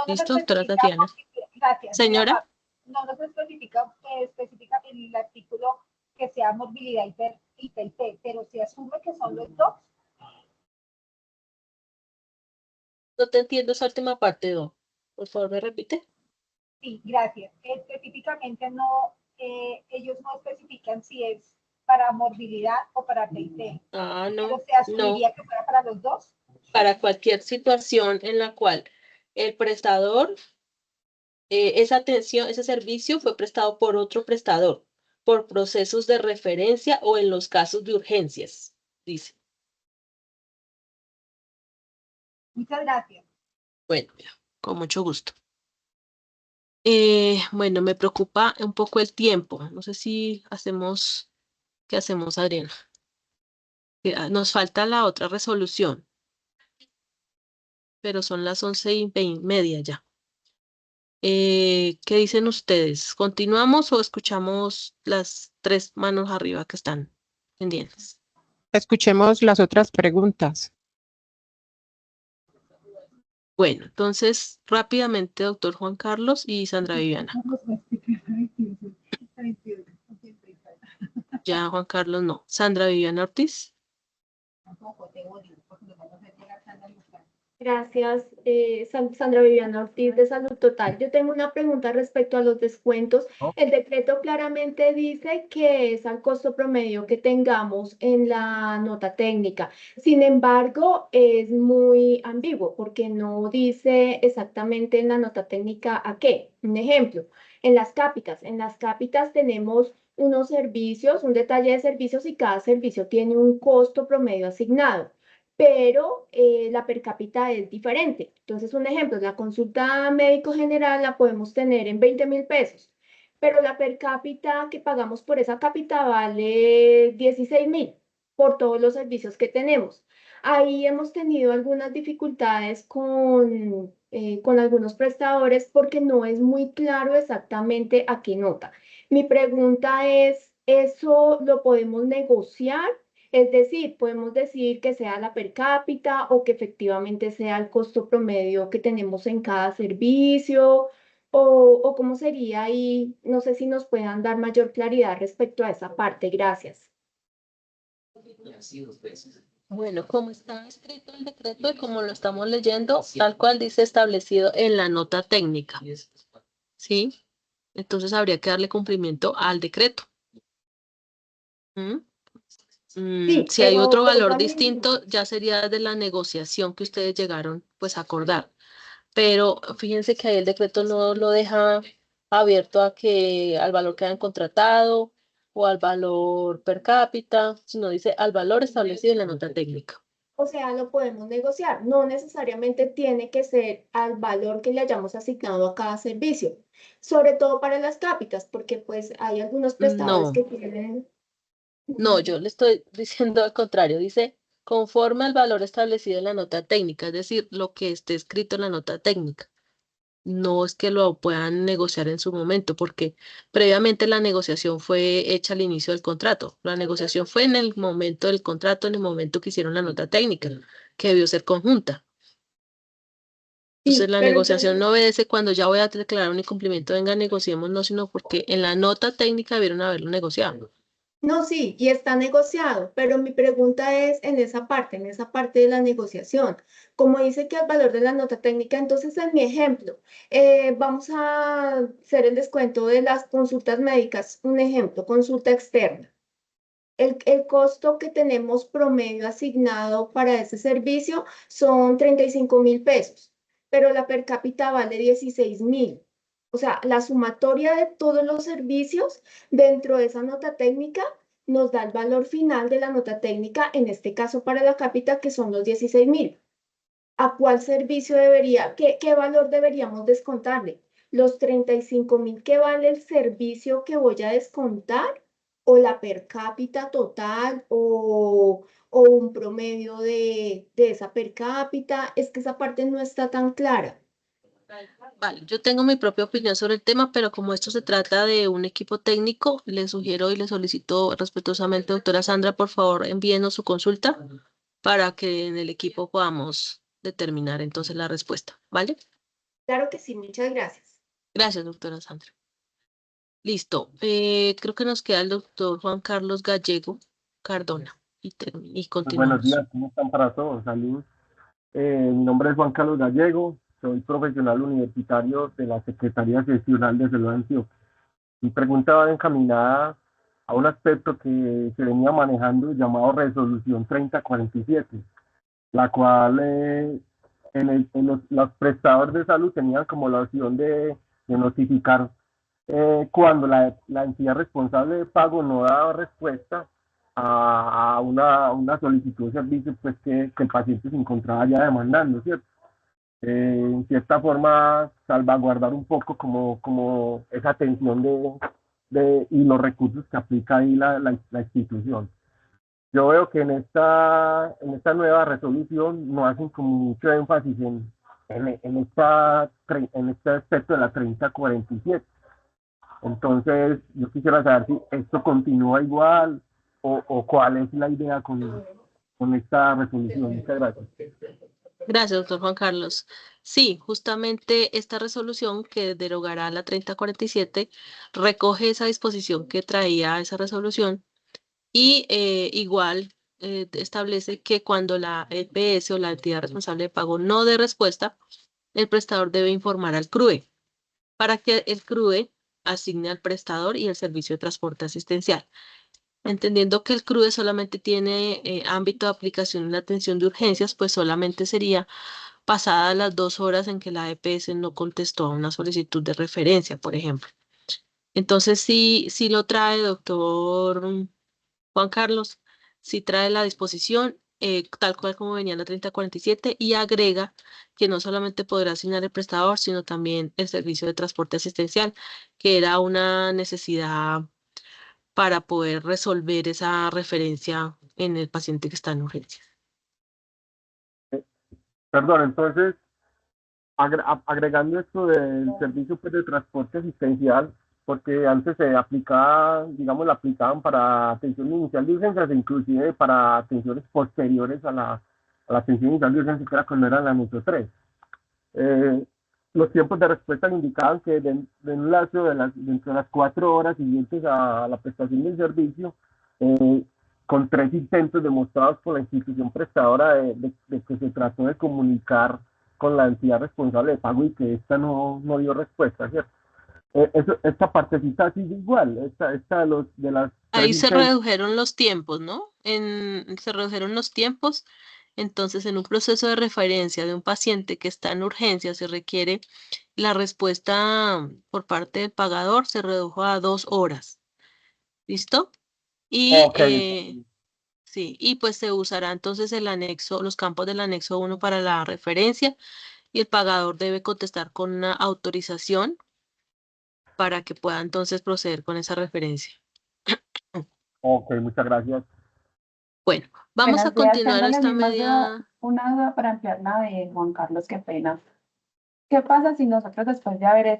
Speaker 1: ¿Listo, doctora Tatiana?
Speaker 13: Gracias.
Speaker 1: Señora.
Speaker 13: No nos especifica en el artículo que sea movilidad y PIP, pero se asume que son los dos.
Speaker 1: No te entiendo esa última parte, ¿no? Por favor, ¿me repite?
Speaker 13: Sí, gracias. Específicamente ellos no especifican si es para movilidad o para PIP.
Speaker 1: Ah, no.
Speaker 13: Pero se asumiría que fuera para los dos.
Speaker 1: Para cualquier situación en la cual el prestador, esa atención, ese servicio fue prestado por otro prestador, por procesos de referencia o en los casos de urgencias, dice.
Speaker 13: Muchas gracias.
Speaker 1: Bueno, con mucho gusto. Bueno, me preocupa un poco el tiempo. No sé si hacemos, ¿qué hacemos, Adriana? Nos falta la otra resolución, pero son las 11:30 ya. ¿Qué dicen ustedes? ¿Continuamos o escuchamos las 3 manos arriba que están pendientes?
Speaker 12: Escuchemos las otras preguntas.
Speaker 1: Bueno, entonces rápidamente, doctor Juan Carlos y Sandra Viviana. Ya Juan Carlos no. Sandra Viviana Ortiz.
Speaker 13: Tampoco te odio, porque lo vamos a hacer la Sandra Lucas.
Speaker 14: Gracias, Sandra Viviana Ortiz de Salud Total. Yo tengo una pregunta respecto a los descuentos. El decreto claramente dice que es al costo promedio que tengamos en la nota técnica. Sin embargo, es muy ambiguo porque no dice exactamente en la nota técnica a qué. Un ejemplo, en las cápitas. En las cápitas tenemos unos servicios, un detalle de servicios y cada servicio tiene un costo promedio asignado, pero la per cápita es diferente. Entonces, un ejemplo, la consulta médico general la podemos tener en 20.000 pesos, pero la per cápita que pagamos por esa cápita vale 16.000 por todos los servicios que tenemos. Ahí hemos tenido algunas dificultades con algunos prestadores porque no es muy claro exactamente a qué nota. Mi pregunta es, ¿eso lo podemos negociar? Es decir, podemos decir que sea la per cápita o que efectivamente sea el costo promedio que tenemos en cada servicio o cómo sería ahí. No sé si nos puedan dar mayor claridad respecto a esa parte. Gracias.
Speaker 1: Bueno, como está escrito el decreto y como lo estamos leyendo, tal cual dice establecido en la nota técnica. ¿Sí? Entonces habría que darle cumplimiento al decreto.
Speaker 14: Sí,
Speaker 1: Si hay otro valor
Speaker 14: también-
Speaker 1: distinto, ya sería de la negociación que ustedes llegaron pues a acordar. Pero fíjense que ahí el decreto no lo deja abierto a que al valor que hayan contratado o al valor per cápita, sino dice al valor establecido en la nota técnica.
Speaker 14: O sea, lo podemos negociar. No necesariamente tiene que ser al valor que le hayamos asignado a cada servicio, sobre todo para las cápitas, porque pues hay algunos prestadores
Speaker 1: No.
Speaker 14: que tienen.
Speaker 1: No, yo le estoy diciendo al contrario, dice conforme al valor establecido en la nota técnica, es decir, lo que esté escrito en la nota técnica. No es que lo puedan negociar en su momento, porque previamente la negociación fue hecha al inicio del contrato. La negociación fue en el momento del contrato, en el momento que hicieron la nota técnica, que debió ser conjunta. Entonces
Speaker 14: Sí,
Speaker 1: la
Speaker 14: pero
Speaker 1: negociación
Speaker 14: entonces-
Speaker 1: no obedece cuando ya voy a declarar un incumplimiento, venga, negociemos, no, sino porque en la nota técnica debieron haberlo negociado.
Speaker 14: No, sí, y está negociado, pero mi pregunta es en esa parte de la negociación. Como dice que el valor de la nota técnica, entonces en mi ejemplo, vamos a hacer el descuento de las consultas médicas. Un ejemplo, consulta externa. El costo que tenemos promedio asignado para ese servicio son 35.000 pesos, pero la per cápita vale 16.000. O sea, la sumatoria de todos los servicios dentro de esa nota técnica nos da el valor final de la nota técnica, en este caso para la cápita, que son los 16.000. ¿A cuál servicio qué valor deberíamos descontarle? ¿Los 35.000 que vale el servicio que voy a descontar? ¿O la per cápita total? ¿O un promedio de esa per cápita? Es que esa parte no está tan clara.
Speaker 1: Vale, yo tengo mi propia opinión sobre el tema, pero como esto se trata de un equipo técnico, le sugiero y le solicito respetuosamente, doctora Sandra, por favor, envíenos su consulta para que en el equipo podamos determinar entonces la respuesta, ¿vale?
Speaker 14: Claro que sí, muchas gracias.
Speaker 1: Gracias, doctora Sandra. Listo. Creo que nos queda el doctor Juan Carlos Gallego Cardona y
Speaker 15: Buenos
Speaker 1: continuamos.
Speaker 15: días, ¿cómo están para todos? Salud. Mi nombre es Juan Carlos Gallego, soy profesional universitario de la Secretaría Seccional de Salud de Antioquia. Mi pregunta va encaminada a un aspecto que se venía manejando llamado Resolución 3047, la cual los prestadores de salud tenían como la opción de notificar cuando la entidad responsable de pago no daba respuesta a una solicitud de servicio pues que el paciente se encontraba ya demandando, ¿cierto? En cierta forma salvaguardar un poco como esa atención y los recursos que aplica ahí la institución. Yo veo que en esta nueva resolución no hacen como mucho énfasis en este aspecto de la 3047. Entonces, yo quisiera saber si esto continúa igual o cuál es la idea con esta resolución. Muchas gracias.
Speaker 1: Gracias, doctor Juan Carlos. Sí, justamente esta resolución que derogará la 3047 recoge esa disposición que traía esa resolución Y igual establece que cuando la EPS o la entidad responsable de pago no dé respuesta, el prestador debe informar al CRUE para que el CRUE asigne al prestador y el servicio de transporte asistencial. Entendiendo que el CRUE solamente tiene ámbito de aplicación en la atención de urgencias, pues solamente sería pasadas las 2 horas en que la EPS no contestó a una solicitud de referencia, por ejemplo. Entonces, sí lo trae, doctor Juan Carlos, sí trae la disposición, tal cual como venía en la 3047, y agrega que no solamente podrá asignar el prestador, sino también el servicio de transporte asistencial, que era una necesidad para poder resolver esa referencia en el paciente que está en urgencias.
Speaker 15: Perdón, entonces, agregando esto del servicio pues, de transporte asistencial, porque antes se aplicaba, digamos, la aplicaban para atención inicial de urgencias, e inclusive para atenciones posteriores a la atención inicial de urgencias, que era cuando era el anexo 3. Los tiempos de respuesta indicaban que de un lapso dentro de las 4 horas siguientes a la prestación del servicio, con 3 intentos demostrados por la institución prestadora de que se trató de comunicar con la entidad responsable de pago y que esta no dio respuesta, ¿cierto? Esta partecita sigue igual, esta de las
Speaker 1: Ahí
Speaker 15: 3
Speaker 1: se
Speaker 15: intentos.
Speaker 1: redujeron los tiempos, ¿no? Se redujeron los tiempos. Entonces, en un proceso de referencia de un paciente que está en urgencia, se requiere la respuesta por parte del pagador, se redujo a 2 horas. ¿Listo? Y
Speaker 15: Ok,
Speaker 1: sí, y pues se usará entonces el anexo, los campos del anexo 1 para la referencia, y el pagador debe contestar con una autorización para que pueda entonces proceder con esa referencia.
Speaker 15: ok, muchas gracias.
Speaker 1: Bueno, vamos a
Speaker 16: Buenos días,
Speaker 1: continuar
Speaker 16: tengo la
Speaker 1: esta
Speaker 16: misma duda,
Speaker 1: media.
Speaker 16: una duda para ampliar la de Juan Carlos, qué pena. ¿Qué pasa si nosotros después de haber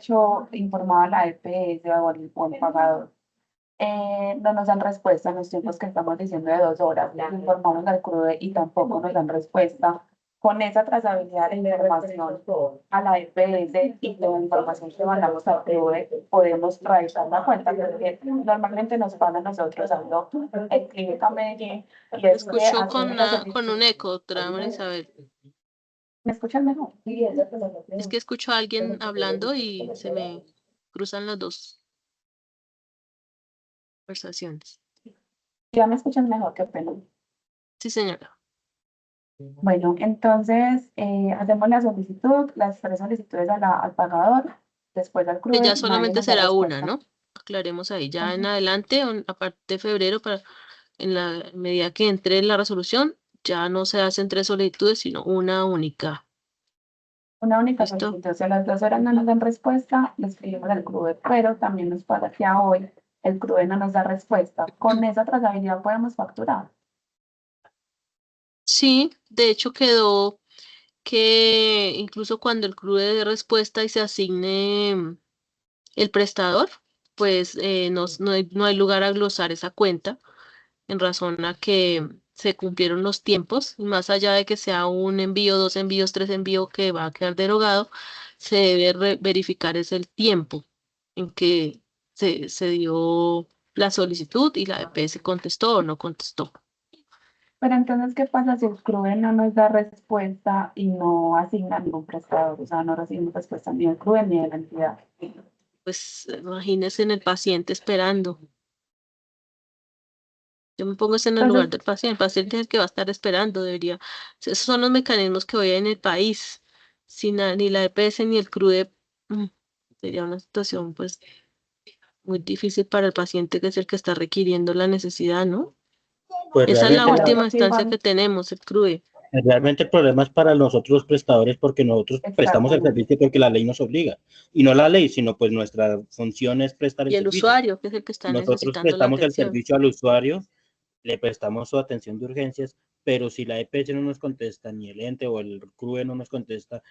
Speaker 16: informado a la EPS o al pagador, no nos dan respuesta en los tiempos que estamos diciendo de 2 horas? Le informamos al CRUE y tampoco nos dan respuesta. Con esa trazabilidad de información a la EPS y la información que mandamos al CRUE, podemos revisar la cuenta, porque normalmente nos pasa a nosotros algo en Clínica Medellín y es que
Speaker 1: Escuchó con,
Speaker 16: hacemos la
Speaker 1: con un eco, doctora María Isabel.
Speaker 16: ¿Me escuchan mejor?
Speaker 1: Es que escucho a alguien hablando y se me cruzan las dos conversaciones.
Speaker 16: Ya me escuchan mejor, qué pena.
Speaker 1: Sí, señora.
Speaker 16: Bueno, entonces hacemos la solicitud, las 3 solicitudes al pagador, después al
Speaker 1: Que
Speaker 16: CRUE,
Speaker 1: ya
Speaker 16: nadie
Speaker 1: solamente
Speaker 16: nos da
Speaker 1: será una,
Speaker 16: respuesta.
Speaker 1: ¿no? Aclaremos ahí. Ya en
Speaker 16: Ujú.
Speaker 1: adelante, a partir de febrero, en la medida que entre la resolución, ya no se hacen 3 solicitudes, sino una única.
Speaker 16: Una única
Speaker 1: ¿Listo?
Speaker 16: solicitud, si a las 2 horas no nos dan respuesta, le escribimos al CRUE, pero también nos pasa que a hoy el CRUE no nos da respuesta. Con esa trazabilidad podemos facturar.
Speaker 1: Sí, de hecho quedó que incluso cuando el CRUE dé respuesta y se asigne el prestador, pues no hay lugar a glosar esa cuenta en razón a que se cumplieron los tiempos, y más allá de que sea un envío, 2 envíos, 3 envíos que va a quedar derogado, se debe verificar es el tiempo en que se dio la solicitud y la EPS contestó o no contestó.
Speaker 16: Pero entonces, ¿qué pasa si el CRUE no nos da respuesta y no asigna ningún prestador? O sea, no recibimos respuesta ni del CRUE ni de la entidad.
Speaker 1: Pues imagínese en el paciente esperando. Yo me pongo en el lugar del paciente. El paciente es el que va a estar esperando, debería. Esos son los mecanismos que hoy hay en el país. Sin ni la EPS ni el CRUE, sería una situación pues muy difícil para el paciente, que es el que está requiriendo la necesidad, ¿no?
Speaker 11: Pues
Speaker 1: Esa es la
Speaker 11: realmente,
Speaker 1: última instancia que tenemos, el CRUE.
Speaker 11: realmente el problema es para nosotros los prestadores porque nosotros prestamos el servicio porque la ley nos obliga. Y no la ley, sino pues nuestra función es prestar el
Speaker 1: Y el
Speaker 11: servicio.
Speaker 1: usuario, que es el que está
Speaker 11: Nosotros
Speaker 1: necesitando la
Speaker 11: prestamos el
Speaker 1: atención.
Speaker 11: servicio al usuario, le prestamos su atención de urgencias, pero si la EPS no nos contesta, ni el ente o el CRUE no nos contesta,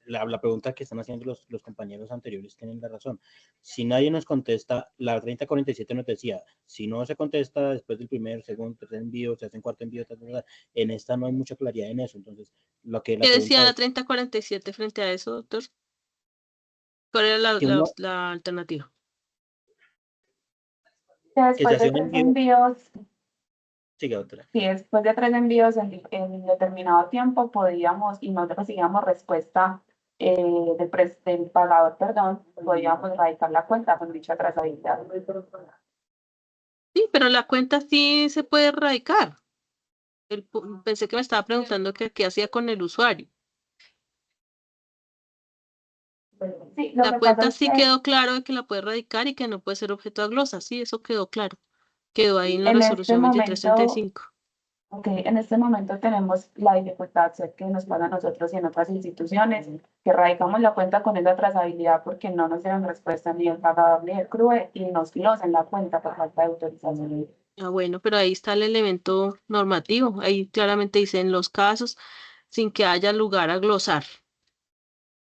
Speaker 11: la pregunta que están haciendo los compañeros anteriores tienen la razón. Si nadie nos contesta, la 3047 nos decía, si no se contesta después del primer, segundo, tercer envío, se hace un cuarto envío, en esta no hay mucha claridad en eso. Entonces, lo que la
Speaker 1: ¿Qué decía
Speaker 11: pregunta
Speaker 1: la
Speaker 11: es,
Speaker 1: 3047 frente a eso, doctor? ¿Cuál era
Speaker 11: que uno,
Speaker 1: la alternativa?
Speaker 16: Que
Speaker 11: que se
Speaker 16: después
Speaker 11: hace
Speaker 16: de
Speaker 11: un
Speaker 16: 3
Speaker 11: envío,
Speaker 16: envíos
Speaker 11: Sigue, doctora.
Speaker 16: Si después de 3 envíos en determinado tiempo podíamos y no recibíamos respuesta del pagador, perdón, podíamos radicar la cuenta con dicha trazabilidad.
Speaker 1: Sí, pero la cuenta sí se puede erradicar. Pensé que me estaba preguntando que qué hacía con el usuario.
Speaker 16: Sí, lo
Speaker 1: La
Speaker 16: que
Speaker 1: cuenta
Speaker 16: pasa es
Speaker 1: sí
Speaker 16: que
Speaker 1: quedó claro de que la puede erradicar y que no puede ser objeto de glosa. Sí, eso quedó claro. Quedó ahí en la
Speaker 16: en este
Speaker 1: resolución
Speaker 16: momento,
Speaker 1: 2335.
Speaker 16: en este momento tenemos la dificultad sé que nos pasa a nosotros y en otras instituciones, que radicamos la cuenta con esa trazabilidad porque no nos dieron respuesta ni el pagador ni el CRUE y nos glosen la cuenta por falta de autorización.
Speaker 1: Ah, bueno, pero ahí está el elemento normativo. Ahí claramente dice en los casos sin que haya lugar a glosar.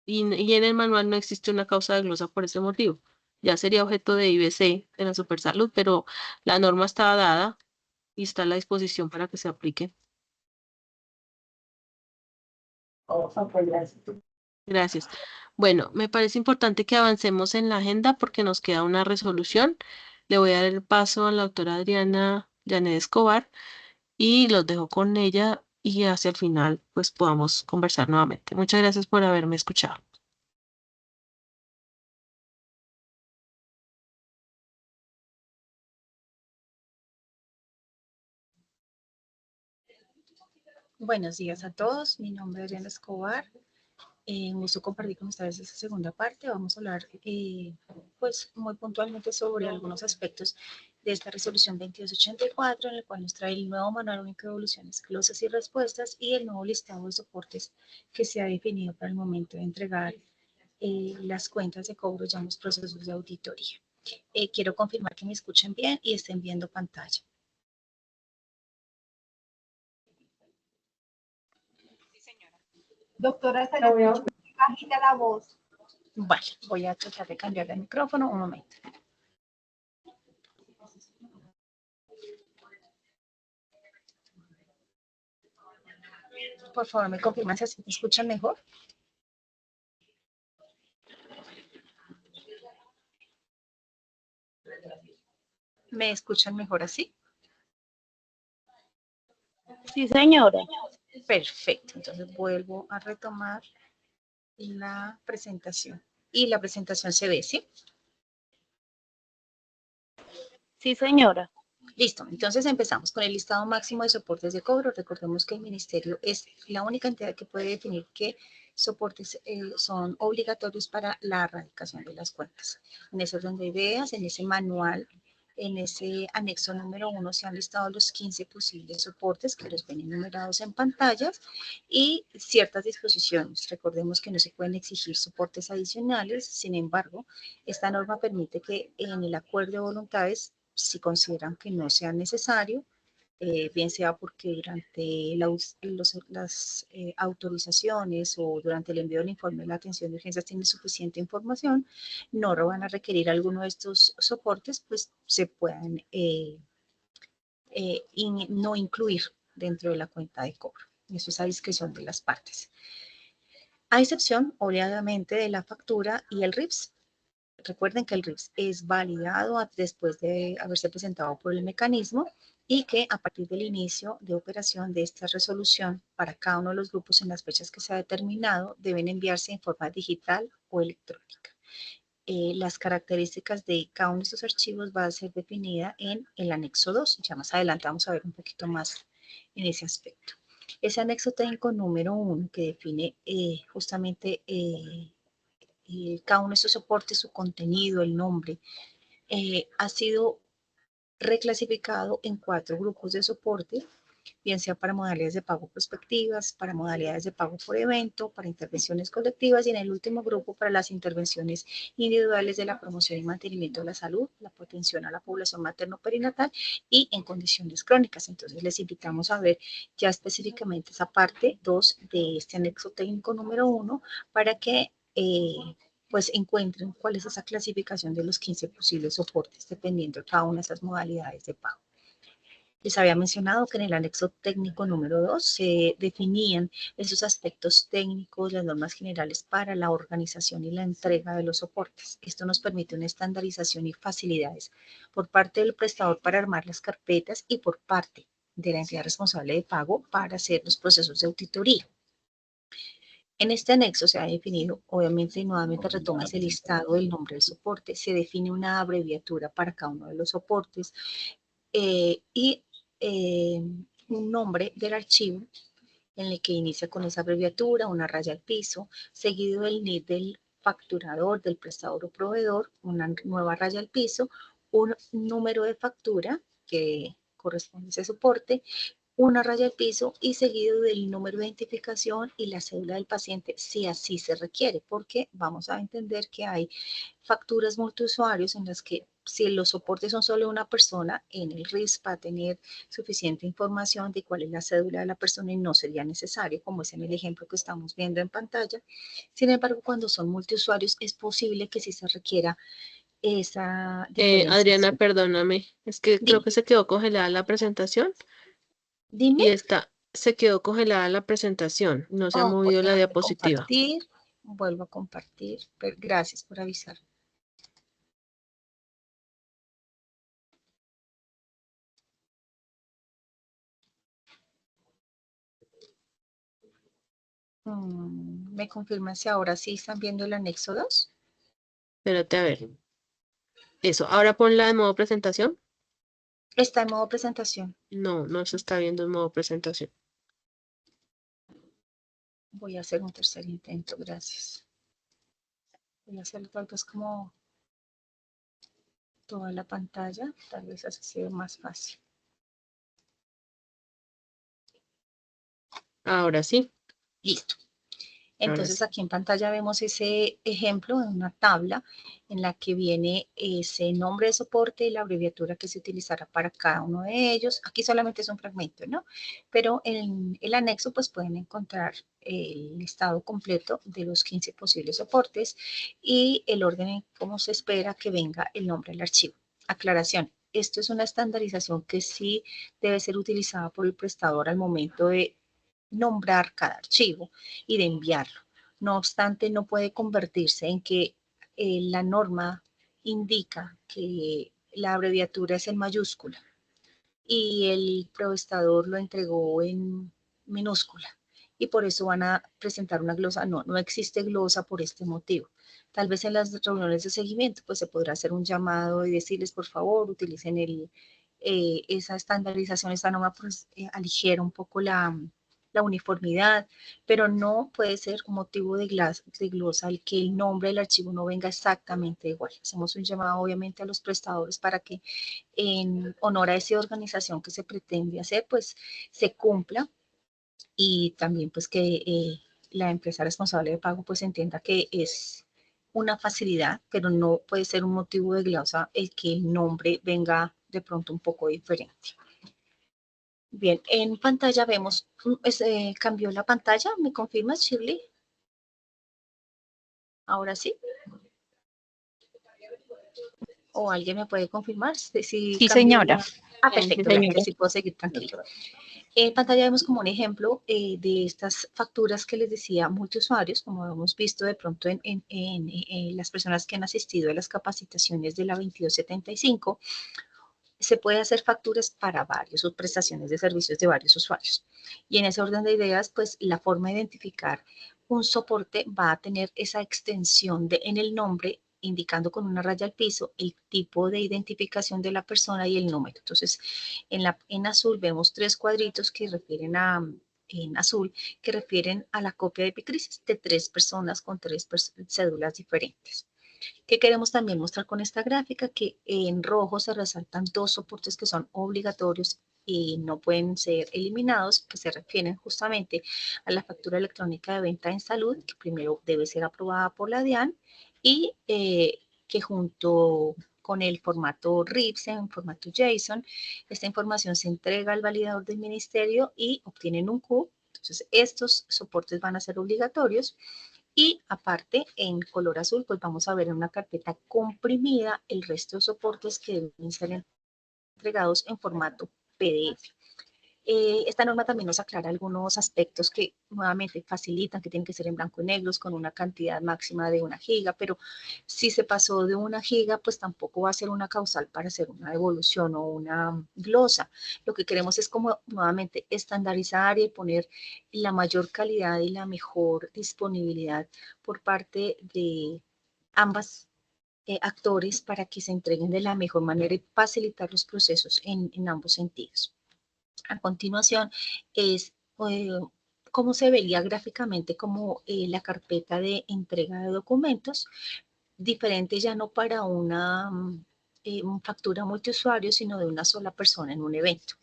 Speaker 1: Y en el manual no existe una causa de glosa por ese motivo. Ya sería objeto de IBC de la Supersalud, pero la norma está dada y está a la disposición para que se aplique.
Speaker 16: Gracias.
Speaker 1: Gracias. Bueno, me parece importante que avancemos en la agenda porque nos queda una resolución. Le voy a dar el paso a la doctora Adriana Janet Escobar y los dejo con ella y hacia el final pues podamos conversar nuevamente. Muchas gracias por haberme escuchado.
Speaker 17: Buenos días a todos, mi nombre es Adriana Escobar. Un gusto compartir con ustedes esta segunda parte. Vamos a hablar pues muy puntualmente sobre algunos aspectos de esta resolución 2284, en el cual nos trae el nuevo manual único de evoluciones, glosas y respuestas y el nuevo listado de soportes que se ha definido para el momento de entregar las cuentas de cobro ya en los procesos de auditoría. Quiero confirmar que me escuchen bien y estén viendo pantalla.
Speaker 13: Doctora, se le escucha muy bajita la voz.
Speaker 17: Vale, voy a tratar de cambiar el micrófono un momento. Por favor, me confirman si así me escuchan mejor. ¿Me escuchan mejor así?
Speaker 14: Sí, señora.
Speaker 17: Perfecto, entonces vuelvo a retomar la presentación. Y la presentación se ve, ¿sí?
Speaker 14: Sí, señora.
Speaker 17: Listo, entonces empezamos con el listado máximo de soportes de cobro. Recordemos que el ministerio es la única entidad que puede definir qué soportes son obligatorios para la erradicación de las cuentas. En ese orden de ideas, en ese manual, en ese anexo número 1 se han listado los 15 posibles soportes que los ven enumerados en pantallas y ciertas disposiciones. Recordemos que no se pueden exigir soportes adicionales, sin embargo, esta norma permite que en el acuerdo de voluntades, si consideran que no sea necesario, bien sea porque durante las autorizaciones o durante el envío del informe de la atención de urgencias tiene suficiente información, no van a requerir alguno de estos soportes, pues se puedan no incluir dentro de la cuenta de cobro. Eso es a discreción de las partes. A excepción, obviamente, de la factura y el RIPS. Recuerden que el RIPS es validado después de haberse presentado por el mecanismo y que a partir del inicio de operación de esta resolución para cada uno de los grupos en las fechas que se ha determinado deben enviarse en forma digital o electrónica. Las características de cada uno de estos archivos va a ser definida en el anexo 2. Ya más adelante vamos a ver un poquito más en ese aspecto. Ese anexo técnico número 1 que define justamente cada uno de estos soportes, su contenido, el nombre, ha sido reclasificado en 4 grupos de soporte, bien sea para modalidades de pago prospectivas, para modalidades de pago por evento, para intervenciones colectivas y en el último grupo para las intervenciones individuales de la promoción y mantenimiento de la salud, la atención a la población materno-perinatal y en condiciones crónicas. Entonces les invitamos a ver ya específicamente esa parte 2 de este anexo técnico número 1 para que pues encuentren cuál es esa clasificación de los 15 posibles soportes dependiendo de cada una de esas modalidades de pago. Les había mencionado que en el anexo técnico número 2 se definían esos aspectos técnicos, las normas generales para la organización y la entrega de los soportes. Esto nos permite una estandarización y facilidades por parte del prestador para armar las carpetas y por parte la entidad responsable de pago para hacer los procesos de auditoría. En este anexo se ha definido, obviamente, y nuevamente retoma ese listado del nombre del soporte, se define una abreviatura para cada uno de los soportes y un nombre del archivo en el que inicia con esa abreviatura, una raya al piso, seguido del NID del facturador, del prestador o proveedor, una nueva raya al piso, un número de factura que corresponde a ese soporte, una raya al piso y seguido del número de identificación y la cédula del paciente si así se requiere, porque vamos a entender que hay facturas multiusuarios en las que si los soportes son solo una persona, en el RIS va a tener suficiente información de cuál es la cédula de la persona y no sería necesario, como es en el ejemplo que estamos viendo en pantalla. Sin embargo, cuando son multiusuarios es posible que sí se requiera esa diferencia.
Speaker 1: Adriana, perdóname, es que creo que se quedó congelada la presentación.
Speaker 17: Dime.
Speaker 1: Y se quedó congelada la presentación, no se ha movido la diapositiva.
Speaker 17: Vuelvo a compartir, pero gracias por avisar. ¿Me confirma si ahora sí están viendo el anexo 2?
Speaker 1: Espérate a ver. Eso, ahora ponla en modo presentación.
Speaker 17: ¿Está en modo presentación?
Speaker 1: No, no se está viendo en modo presentación.
Speaker 17: Voy a hacer un tercer intento, gracias. Voy a hacerlo tal vez como toda la pantalla, tal vez así sea más fácil.
Speaker 1: Ahora sí.
Speaker 17: Listo. Entonces aquí en pantalla vemos ese ejemplo en una tabla en la que viene ese nombre de soporte y la abreviatura que se utilizará para cada uno de ellos. Aquí solamente es un fragmento, ¿no? Pero en el anexo pues pueden encontrar el listado completo de los 15 posibles soportes y el orden en cómo se espera que venga el nombre del archivo. Aclaración. Esto es una estandarización que sí debe ser utilizada por el prestador al momento de nombrar cada archivo y de enviarlo. No obstante, no puede convertirse en que la norma indica que la abreviatura es en mayúscula y el prestador lo entregó en minúscula y por eso van a presentar una glosa. No, no existe glosa por este motivo. Tal vez en las reuniones de seguimiento pues se podrá hacer un llamado y decirles por favor utilicen esa estandarización, esta norma pues aligera un poco la uniformidad, pero no puede ser un motivo de glosa el que el nombre del archivo no venga exactamente igual. Hacemos un llamado obviamente a los prestadores para que en honor a esa organización que se pretende hacer, pues se cumpla y también pues que la empresa responsable de pago pues entienda que es una facilidad, pero no puede ser un motivo de glosa el que el nombre venga de pronto un poco diferente. Bien, en pantalla vemos, cambió la pantalla, ¿me confirmas, Shirley? Ahora sí. ¿O alguien me puede confirmar? Sí,
Speaker 18: señora.
Speaker 17: Perfecto, gracias, sí puedo seguir tranquila. En pantalla vemos como un ejemplo de estas facturas que les decía multiusuarios, como hemos visto de pronto en las personas que han asistido a las capacitaciones de la 2275, se puede hacer facturas para varios o prestaciones de servicios de varios usuarios. Y en ese orden de ideas, pues la forma de identificar un soporte va a tener esa extensión en el nombre, indicando con una raya al piso el tipo de identificación de la persona y el número. Entonces, en azul vemos 3 cuadritos que refieren en azul, que refieren a la copia de Epicrisis de 3 personas con 3 cédulas diferentes. ¿Qué queremos también mostrar con esta gráfica? Que en rojo se resaltan 2 soportes que son obligatorios y no pueden ser eliminados, que se refieren justamente a la factura electrónica de venta en salud, que primero debe ser aprobada por la DIAN y que junto con el formato RIPS en formato JSON, esta información se entrega al validador del ministerio y obtienen un Q. Entonces, estos soportes van a ser obligatorios. Y aparte, en color azul, pues vamos a ver en una carpeta comprimida el resto de soportes que deben ser entregados en formato PDF. Esta norma también nos aclara algunos aspectos que nuevamente facilitan, que tienen que ser en blanco y negros con una cantidad máxima de 1 giga, pero si se pasó de 1 giga, pues tampoco va a ser una causal para hacer una devolución o una glosa. Lo que queremos es como nuevamente estandarizar y poner la mayor calidad y la mejor disponibilidad por parte de ambas actores para que se entreguen de la mejor manera y facilitar los procesos en ambos sentidos. A continuación es cómo se vería gráficamente como la carpeta de entrega de documentos, diferente ya no para una factura multiusuario, sino de una sola persona en un evento.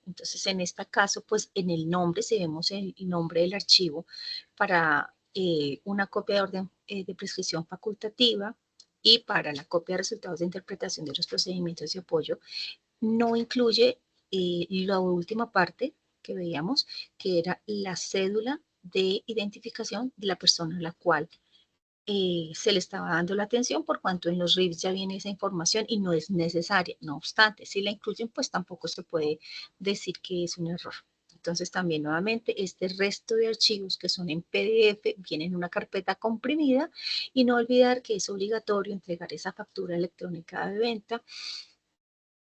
Speaker 17: Entonces, en este caso, pues en el nombre, si vemos el nombre del archivo para una copia de orden de prescripción facultativa y para la copia de resultados de interpretación de los procedimientos de apoyo, no incluye la última parte que veíamos, que era la cédula de identificación de la persona a la cual se le estaba dando la atención, por cuanto en los RIFs ya viene esa información y no es necesaria. No obstante, si la incluyen, pues tampoco se puede decir que es un error. Entonces también nuevamente este resto de archivos que son en PDF vienen en una carpeta comprimida y no olvidar que es obligatorio entregar esa factura electrónica de venta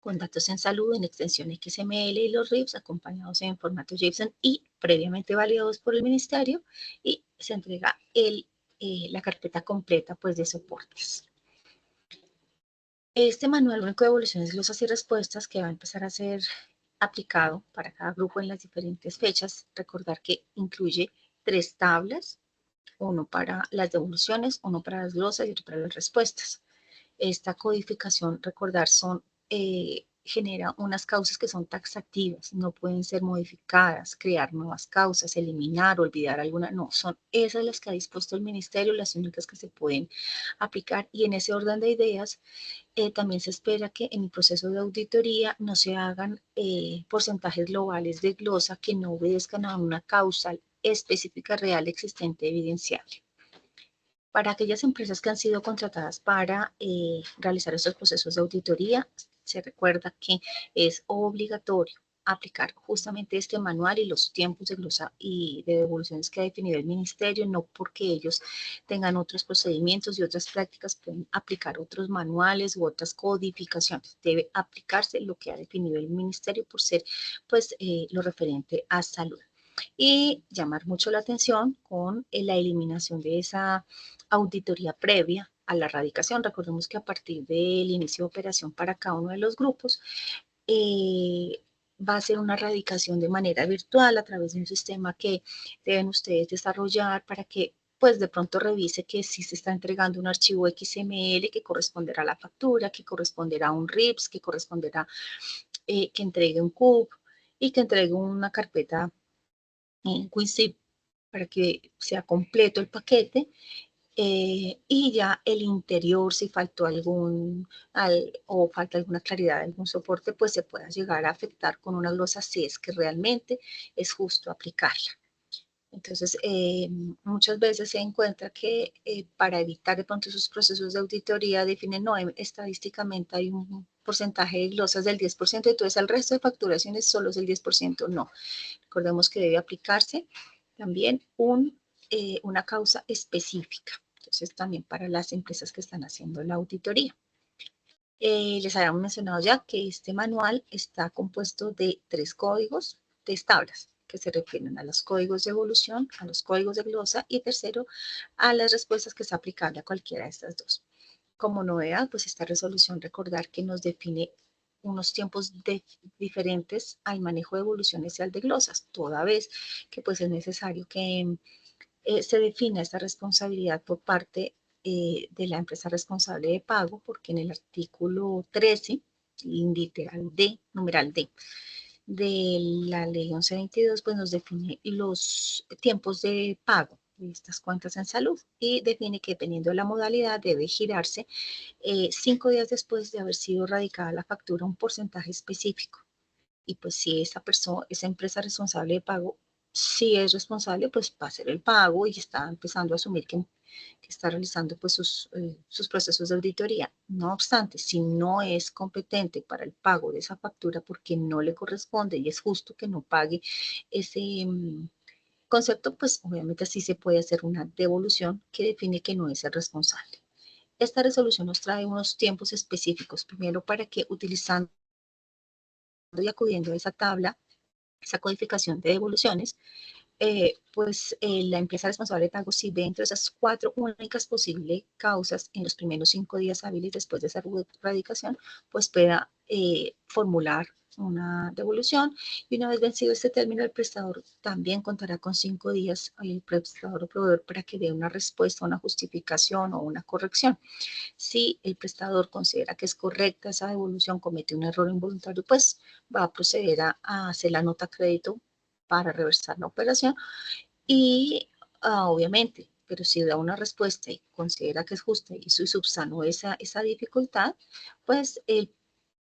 Speaker 17: con datos en salud en extensión XML y los RIFs acompañados en formato JSON y previamente validados por el ministerio, y se entrega la carpeta completa pues de soportes. Este manual único de devoluciones, glosas y respuestas que va a empezar a ser aplicado para cada grupo en las diferentes fechas, recordar que incluye 3 tablas, uno para las devoluciones, uno para las glosas y otro para las respuestas. Esta codificación, recordar, genera unas causas que son taxativas, no pueden ser modificadas, crear nuevas causas, eliminar, olvidar alguna, no, son esas las que ha dispuesto el ministerio, las únicas que se pueden aplicar, y en ese orden de ideas también se espera que en el proceso de auditoría no se hagan porcentajes globales de glosa que no obedezcan a una causal específica real existente evidenciable. Para aquellas empresas que han sido contratadas para realizar estos procesos de auditoría, se recuerda que es obligatorio aplicar justamente este manual y los tiempos de glosa y de devoluciones que ha definido el ministerio, no porque ellos tengan otros procedimientos y otras prácticas, pueden aplicar otros manuales u otras codificaciones. Debe aplicarse lo que ha definido el ministerio por ser pues lo referente a salud. Y llamar mucho la atención con la eliminación de esa auditoría previa a la radicación. Recordemos que a partir del inicio de operación para cada uno de los grupos, va a ser una radicación de manera virtual a través de un sistema que deben ustedes desarrollar para que pues de pronto revise que sí se está entregando un archivo XML que corresponderá a la factura, que corresponderá a un RIPS, que corresponderá que entregue un CUP y que entregue una carpeta en WinZip para que sea completo el paquete. Y ya el interior, si faltó o falta alguna claridad, algún soporte, pues se pueda llegar a afectar con una glosa si es que realmente es justo aplicarla. Entonces, muchas veces se encuentra que para evitar de pronto esos procesos de auditoría definen, no, estadísticamente hay un porcentaje de glosas del 10%, entonces el resto de facturaciones solo es el 10%, no. Recordemos que debe aplicarse también una causa específica. Entonces, también para las empresas que están haciendo la auditoría. Les habíamos mencionado ya que este manual está compuesto de 3 códigos, 3 tablas, que se refieren a los códigos de evolución, a los códigos de glosa y tercero, a las respuestas que es aplicable a cualquiera de estas dos. Como novedad, pues esta resolución, recordar que nos define unos tiempos diferentes al manejo de evoluciones y al de glosas, toda vez que pues es necesario que se defina esta responsabilidad por parte de la empresa responsable de pago, porque en el artículo 13, literal D, numeral D, de la ley 1122, pues nos define los tiempos de pago de estas cuentas en salud y define que dependiendo de la modalidad debe girarse 5 días después de haber sido radicada la factura un porcentaje específico. Y pues si esa empresa responsable de pago si es responsable, pues va a hacer el pago y está empezando a asumir que está realizando pues sus procesos de auditoría. No obstante, si no es competente para el pago de esa factura porque no le corresponde y es justo que no pague ese concepto, pues obviamente así se puede hacer una devolución que define que no es el responsable. Esta resolución nos trae unos tiempos específicos, primero para que utilizando y acudiendo a esa tabla, esa codificación de devoluciones, la empresa responsable de pago, si ve entre esas 4 únicas posibles causas en los primeros 5 días hábiles después de esa radicación, pues pueda formular una devolución, y una vez vencido este término, el prestador también contará con 5 días, el prestador o proveedor, para que dé una respuesta, una justificación o una corrección. Si el prestador considera que es correcta esa devolución, comete un error involuntario, pues va a proceder a hacer la nota crédito para reversar la operación y obviamente, pero si da una respuesta y considera que es justa y subsanó esa dificultad, pues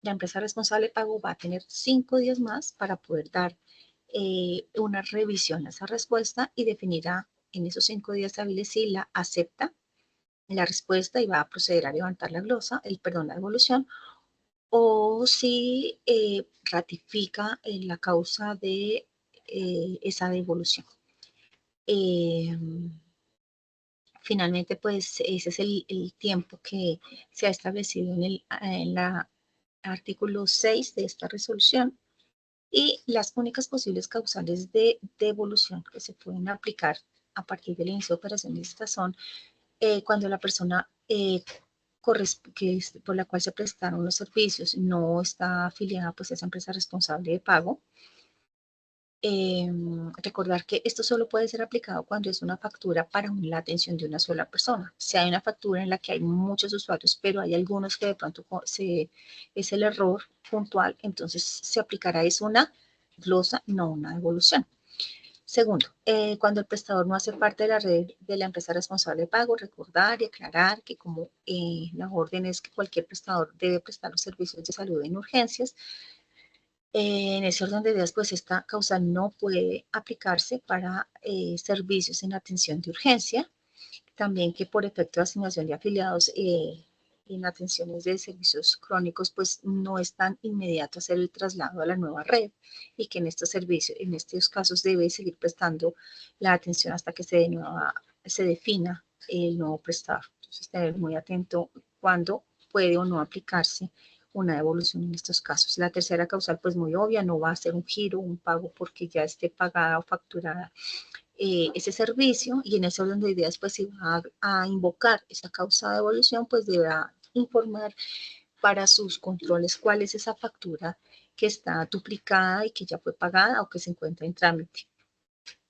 Speaker 17: la empresa responsable de pago va a tener 5 días más para poder dar una revisión a esa respuesta y definirá en esos 5 días hábiles si la acepta la respuesta y va a proceder a levantar la glosa, la devolución, o si ratifica la causa de esa devolución. Finalmente, pues ese es el tiempo que se ha establecido en el artículo 6 de esta resolución, y las únicas posibles causales de devolución que se pueden aplicar a partir del inicio de operaciones estas son cuando la persona por la cual se prestaron los servicios no está afiliada pues a esa empresa responsable de pago. Recordar que esto solo puede ser aplicado cuando es una factura para la atención de una sola persona. Si hay una factura en la que hay muchos usuarios, pero hay algunos que de pronto es el error puntual, entonces se aplicará es una glosa, no una devolución. Segundo, cuando el prestador no hace parte de la red de la empresa responsable de pago, recordar y aclarar que como la orden es que cualquier prestador debe prestar los servicios de salud en urgencias, en ese orden de ideas, pues esta causal no puede aplicarse para servicios en atención de urgencia. También que por efecto de asignación de afiliados en atenciones de servicios crónicos, pues no es tan inmediato hacer el traslado a la nueva red, y que en estos servicios, en estos casos, debe seguir prestando la atención hasta que se defina el nuevo prestador. Entonces, tener muy atento cuando puede o no aplicarse una devolución en estos casos. La tercera causal, pues muy obvia, no va a ser un giro, un pago porque ya esté pagada o facturada ese servicio, y en ese orden de ideas, pues si va a invocar esa causa de devolución, pues deberá informar para sus controles cuál es esa factura que está duplicada y que ya fue pagada o que se encuentra en trámite.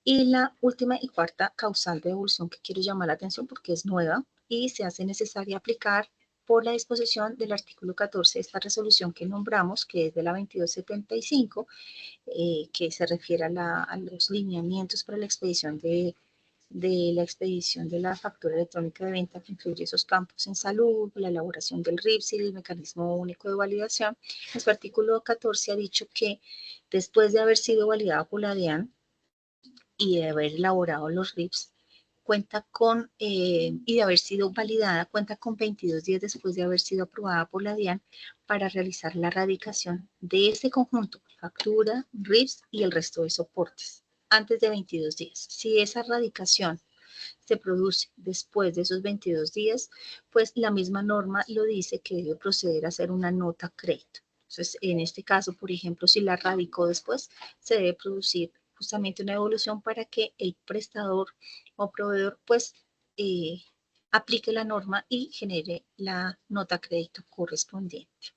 Speaker 17: Y la última y cuarta causal de devolución que quiero llamar la atención porque es nueva y se hace necesaria aplicar por la disposición del artículo 14 de esta resolución que nombramos, que es de la 2275, que se refiere a los lineamientos para la expedición de la factura electrónica de venta, que incluye esos campos en salud, la elaboración del RIPS y el mecanismo único de validación. Nuestro artículo 14 ha dicho que después de haber sido validada por la DIAN y de haber elaborado los RIPS, cuenta con, y de haber sido validada, cuenta con 22 días después de haber sido aprobada por la DIAN para realizar la radicación de ese conjunto, factura, RIPS y el resto de soportes, antes de 22 días. Si esa radicación se produce después de esos 22 días, pues la misma norma lo dice que debe proceder a hacer una nota crédito. Entonces, en este caso, por ejemplo, si la radicó después, se debe producir justamente una devolución para que el prestador o proveedor pues aplique la norma y genere la nota crédito correspondiente.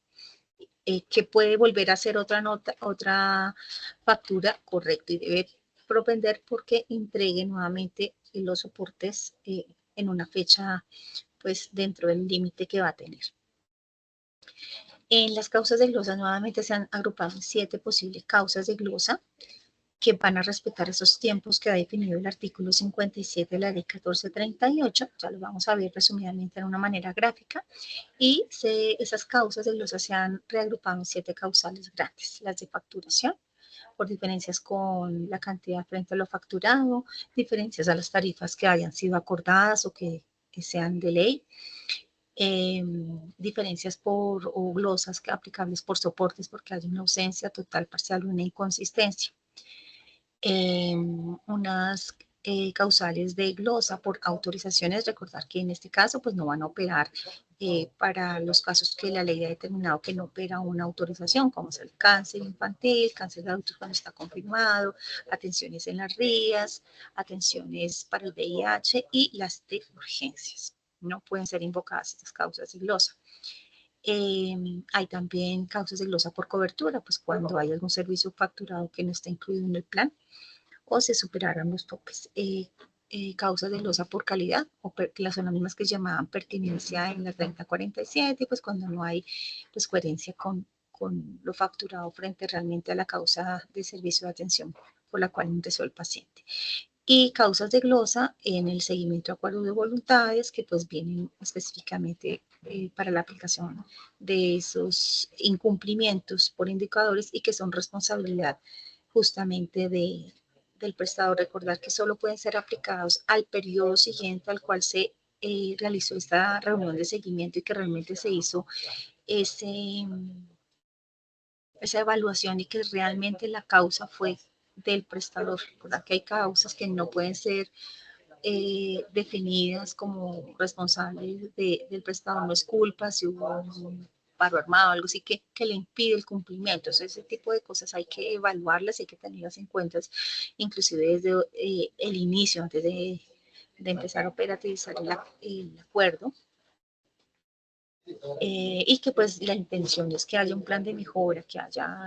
Speaker 17: Que puede volver a hacer otra factura, correcto, y debe propender porque entregue nuevamente los soportes en una fecha pues dentro del límite que va a tener. En las causas de glosa nuevamente se han agrupado 7 posibles causas de glosa que van a respetar esos tiempos que ha definido el artículo 57 de la ley 1438, ya lo vamos a ver resumidamente en una manera gráfica, y esas causas de glosa se han reagrupado en 7 causales grandes: las de facturación, por diferencias con la cantidad frente a lo facturado, diferencias a las tarifas que hayan sido acordadas o que sean de ley, diferencias o glosas aplicables por soportes porque hay una ausencia total, parcial o una inconsistencia. Unas causales de glosa por autorizaciones, recordar que en este caso pues no van a operar para los casos que la ley ha determinado que no opera una autorización, como es el cáncer infantil, cáncer de adultos cuando está confirmado, atenciones en las rías, atenciones para el VIH y las de urgencias. No pueden ser invocadas estas causas de glosa. Hay también causas de glosa por cobertura, pues cuando hay algún servicio facturado que no está incluido en el plan o se superaran los topes. Causas de glosa por calidad, o las son las mismas que llamaban pertinencia en la 3047, pues cuando no hay pues, coherencia con lo facturado frente realmente a la causa de servicio de atención por la cual ingresó el paciente. Y causas de glosa en el seguimiento de acuerdo de voluntades que pues vienen específicamente para la aplicación de esos incumplimientos por indicadores y que son responsabilidad justamente del prestador. Recordar que solo pueden ser aplicados al periodo siguiente al cual se realizó esta reunión de seguimiento y que realmente se hizo esa evaluación y que realmente la causa fue del prestador. Recordar que hay causas que no pueden ser definidas como responsables del prestador, no es culpa si hubo un paro armado, algo así que le impide el cumplimiento. Entonces, ese tipo de cosas hay que evaluarlas y hay que tenerlas en cuenta, inclusive desde el inicio, antes de empezar a operativizar el acuerdo. Y que pues la intención es que haya un plan de mejora, que haya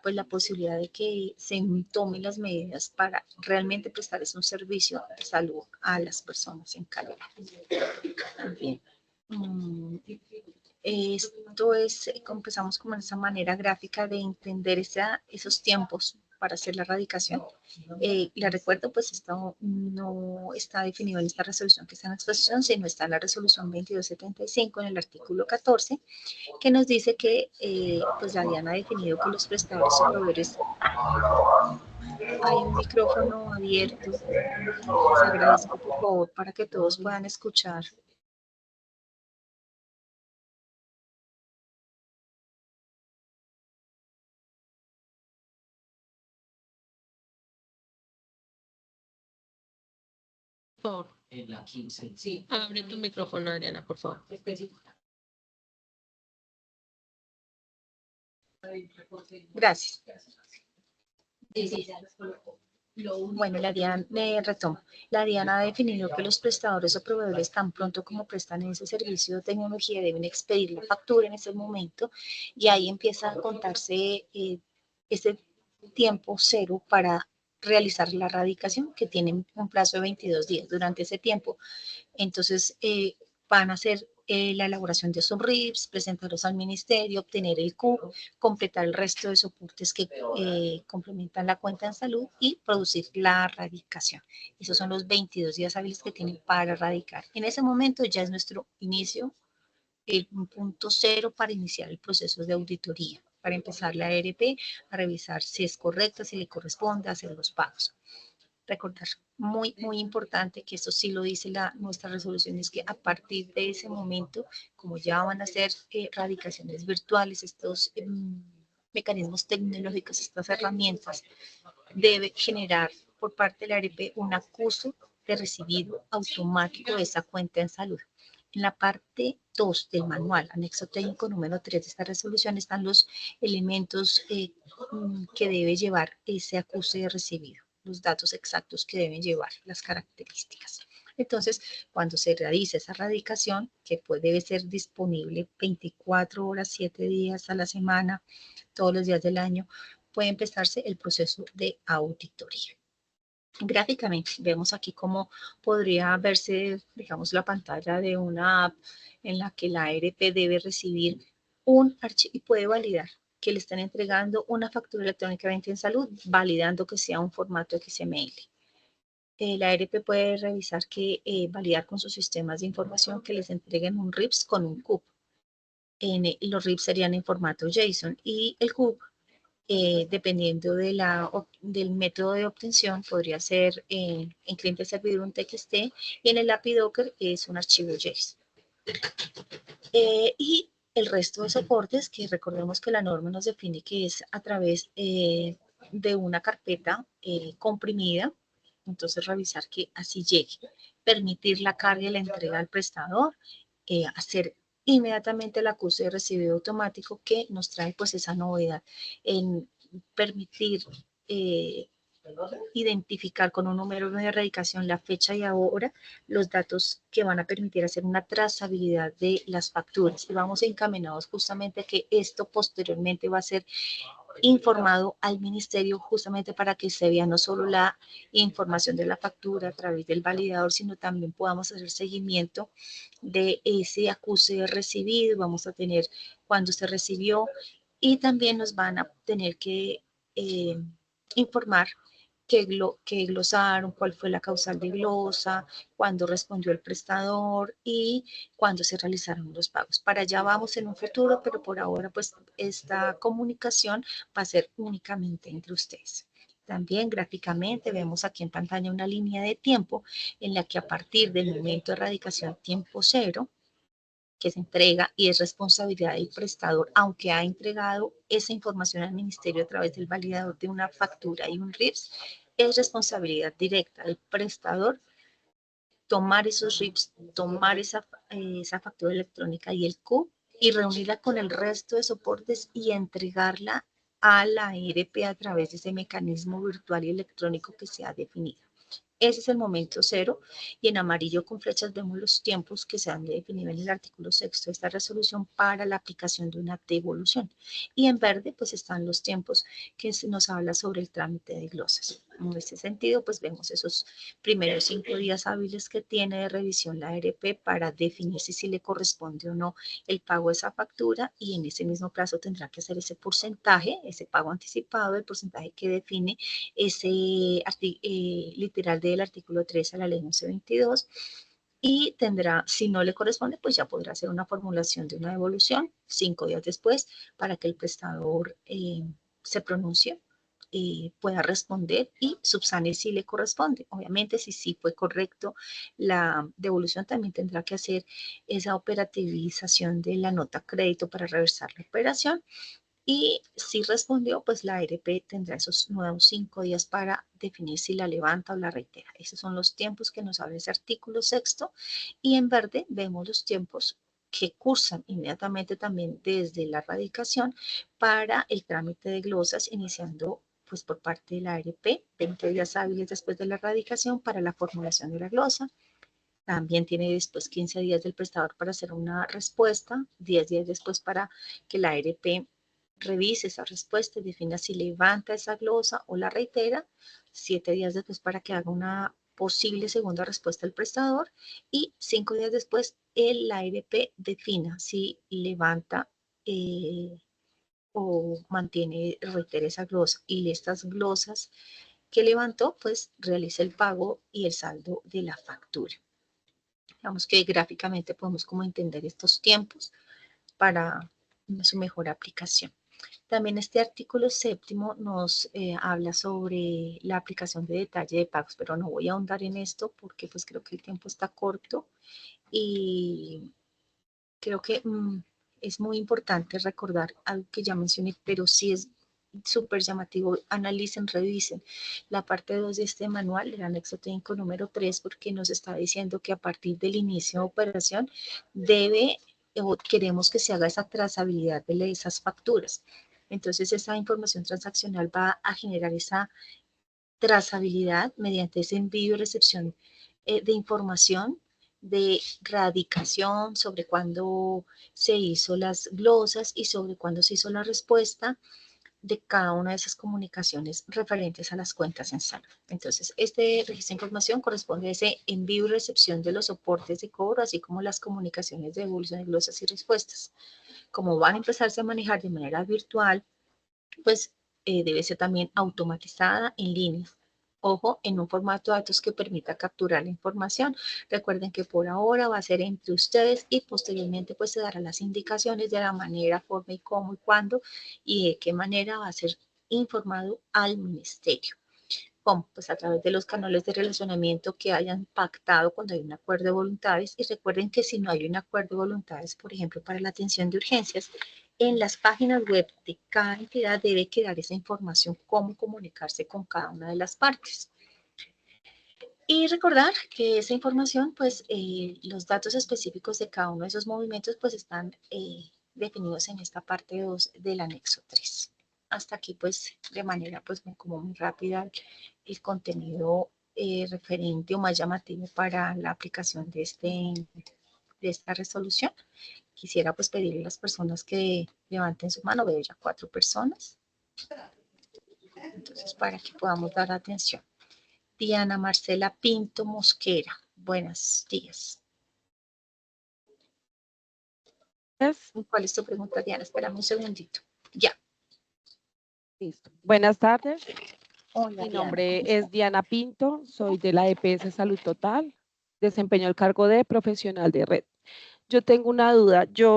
Speaker 17: pues la posibilidad de que se tomen las medidas para realmente prestarles un servicio de salud a las personas en calidad. Bien. Esto es, empezamos como en esa manera gráfica de entender esos tiempos para hacer la radicación. Les recuerdo, pues esto no está definido en esta resolución que está en exposición, sino está en la resolución 2275 en el artículo 14, que nos dice que pues la DIAN ha definido que los prestadores o proveedores, hay un micrófono abierto, les agradezco por favor para que todos puedan escuchar.
Speaker 1: Por favor. En la 15. Sí, abre tu micrófono, Adriana, por favor.
Speaker 17: Gracias. Bueno, la DIAN, retomo. La DIAN ha definido que los prestadores o proveedores tan pronto como prestan ese servicio de tecnología deben expedir la factura en ese momento y ahí empieza a contarse ese tiempo cero para realizar la radicación, que tienen un plazo de 22 días. Durante ese tiempo, entonces, van a hacer la elaboración de esos RIPs, presentarlos al ministerio, obtener el CUP, completar el resto de soportes que complementan la cuenta en salud y producir la radicación. Esos son los 22 días hábiles que tienen para radicar. En ese momento ya es nuestro inicio, el punto cero para iniciar el proceso de auditoría, para empezar la ARP, a revisar si es correcta, si le corresponde hacer los pagos. Recordar, muy importante, que eso sí lo dice nuestra resolución, es que a partir de ese momento, como ya van a ser radicaciones virtuales, estos mecanismos tecnológicos, estas herramientas, debe generar por parte de la ARP un acuse de recibido automático de esa cuenta en salud. En la parte 2 del manual, anexo técnico número 3 de esta resolución, están los elementos que debe llevar ese acuse de recibido, los datos exactos que deben llevar, las características. Entonces, cuando se realiza esa radicación, que debe ser disponible 24 horas, 7 días a la semana, todos los días del año, puede empezarse el proceso de auditoría. Gráficamente vemos aquí cómo podría verse, digamos, la pantalla de una app en la que la ARP debe recibir un archivo y puede validar que le están entregando una factura electrónicamente en salud, validando que sea un formato XML. La ARP puede revisar validar con sus sistemas de información que les entreguen un RIPS con un CUP. Los RIPS serían en formato JSON y el CUP dependiendo de del método de obtención, podría ser en cliente servidor un TXT y en el API Docker es un archivo JSON. Y el resto de soportes, que recordemos que la norma nos define que es a través de una carpeta comprimida, entonces revisar que así llegue, permitir la carga y la entrega al prestador, hacer inmediatamente el acuse de recibido automático que nos trae pues esa novedad en permitir identificar con un número de erradicación la fecha y ahora los datos que van a permitir hacer una trazabilidad de las facturas. Y vamos encaminados justamente a que esto posteriormente va a ser informado al ministerio justamente para que se vea no solo la información de la factura a través del validador, sino también podamos hacer seguimiento de ese acuse de recibido, vamos a tener cuándo se recibió y también nos van a tener que informar qué glosaron, cuál fue la causal de glosa, cuándo respondió el prestador y cuándo se realizaron los pagos. Para allá vamos en un futuro, pero por ahora pues esta comunicación va a ser únicamente entre ustedes. También gráficamente vemos aquí en pantalla una línea de tiempo en la que a partir del momento de erradicación tiempo cero, que se entrega y es responsabilidad del prestador, aunque ha entregado esa información al ministerio a través del validador de una factura y un RIPS, es responsabilidad directa del prestador tomar esos RIPS, tomar esa factura electrónica y el CUP y reunirla con el resto de soportes y entregarla a la ERP a través de ese mecanismo virtual y electrónico que se ha definido. Ese es el momento cero y en amarillo con flechas vemos los tiempos que se han definido en el artículo 6 de esta resolución para la aplicación de una devolución. Y en verde pues están los tiempos que nos habla sobre el trámite de glosas. En ese sentido pues vemos esos primeros 5 días hábiles que tiene de revisión la ERP para definir si le corresponde o no el pago de esa factura y en ese mismo plazo tendrá que hacer ese porcentaje, ese pago anticipado, el porcentaje que define ese literal del artículo 3 a la ley 1122 y tendrá, si no le corresponde, pues ya podrá hacer una formulación de una devolución 5 días después para que el prestador se pronuncie, pueda responder y subsane si le corresponde. Obviamente, si sí fue correcto la devolución, también tendrá que hacer esa operativización de la nota crédito para reversar la operación. Y si respondió, pues la ARP tendrá esos nuevos 5 días para definir si la levanta o la reitera. Esos son los tiempos que nos habla ese artículo 6. Y en verde vemos los tiempos que cursan inmediatamente también desde la radicación para el trámite de glosas, iniciando pues por parte de la ARP, 20 días hábiles después de la radicación para la formulación de la glosa. También tiene después 15 días del prestador para hacer una respuesta, 10 días después para que la ARP revise esa respuesta y defina si levanta esa glosa o la reitera, 7 días después para que haga una posible segunda respuesta al prestador y 5 días después la ARP defina si levanta o mantiene, reitera esa glosa y estas glosas que levantó, pues realiza el pago y el saldo de la factura. Digamos que gráficamente podemos como entender estos tiempos para su mejor aplicación. También este artículo 7 nos habla sobre la aplicación de detalle de pagos, pero no voy a ahondar en esto porque pues creo que el tiempo está corto y creo que es muy importante recordar algo que ya mencioné, pero sí es súper llamativo. Analicen, revisen la parte 2 de este manual, el anexo técnico número 3, porque nos está diciendo que a partir del inicio de operación queremos que se haga esa trazabilidad de esas facturas. Entonces, esa información transaccional va a generar esa trazabilidad mediante ese envío y recepción de información de radicación sobre cuándo se hizo las glosas y sobre cuándo se hizo la respuesta de cada una de esas comunicaciones referentes a las cuentas en saldo. Entonces, este registro de información corresponde a ese envío y recepción de los soportes de cobro, así como las comunicaciones de devolución de glosas y respuestas. Como van a empezarse a manejar de manera virtual, pues debe ser también automatizada en línea. Ojo, en un formato de datos que permita capturar la información. Recuerden que por ahora va a ser entre ustedes y posteriormente pues se darán las indicaciones de la manera, forma y cómo y cuándo y de qué manera va a ser informado al ministerio. ¿Cómo? Pues a través de los canales de relacionamiento que hayan pactado cuando hay un acuerdo de voluntades. Y recuerden que si no hay un acuerdo de voluntades, por ejemplo, para la atención de urgencias, en las páginas web de cada entidad debe quedar esa información, cómo comunicarse con cada una de las partes. Y recordar que esa información, pues los datos específicos de cada uno de esos movimientos, pues están definidos en esta parte 2 del anexo 3. Hasta aquí, pues, de manera, pues, como muy rápida, el contenido referente o más llamativo para la aplicación de esta resolución. Quisiera, pues, pedirle a las personas que levanten su mano, veo ya 4 personas. Entonces, para que podamos dar atención. Diana Marcela Pinto Mosquera. Buenos días. ¿Cuál es tu pregunta, Diana? Espérame un segundito. Ya.
Speaker 18: Listo. Buenas tardes.
Speaker 17: Hola,
Speaker 18: Mi
Speaker 17: Diana,
Speaker 18: nombre
Speaker 17: ¿cómo
Speaker 18: es
Speaker 17: estás?
Speaker 18: Diana Pinto, soy de la EPS Salud Total, desempeño el cargo de profesional de red. Yo tengo una duda, yo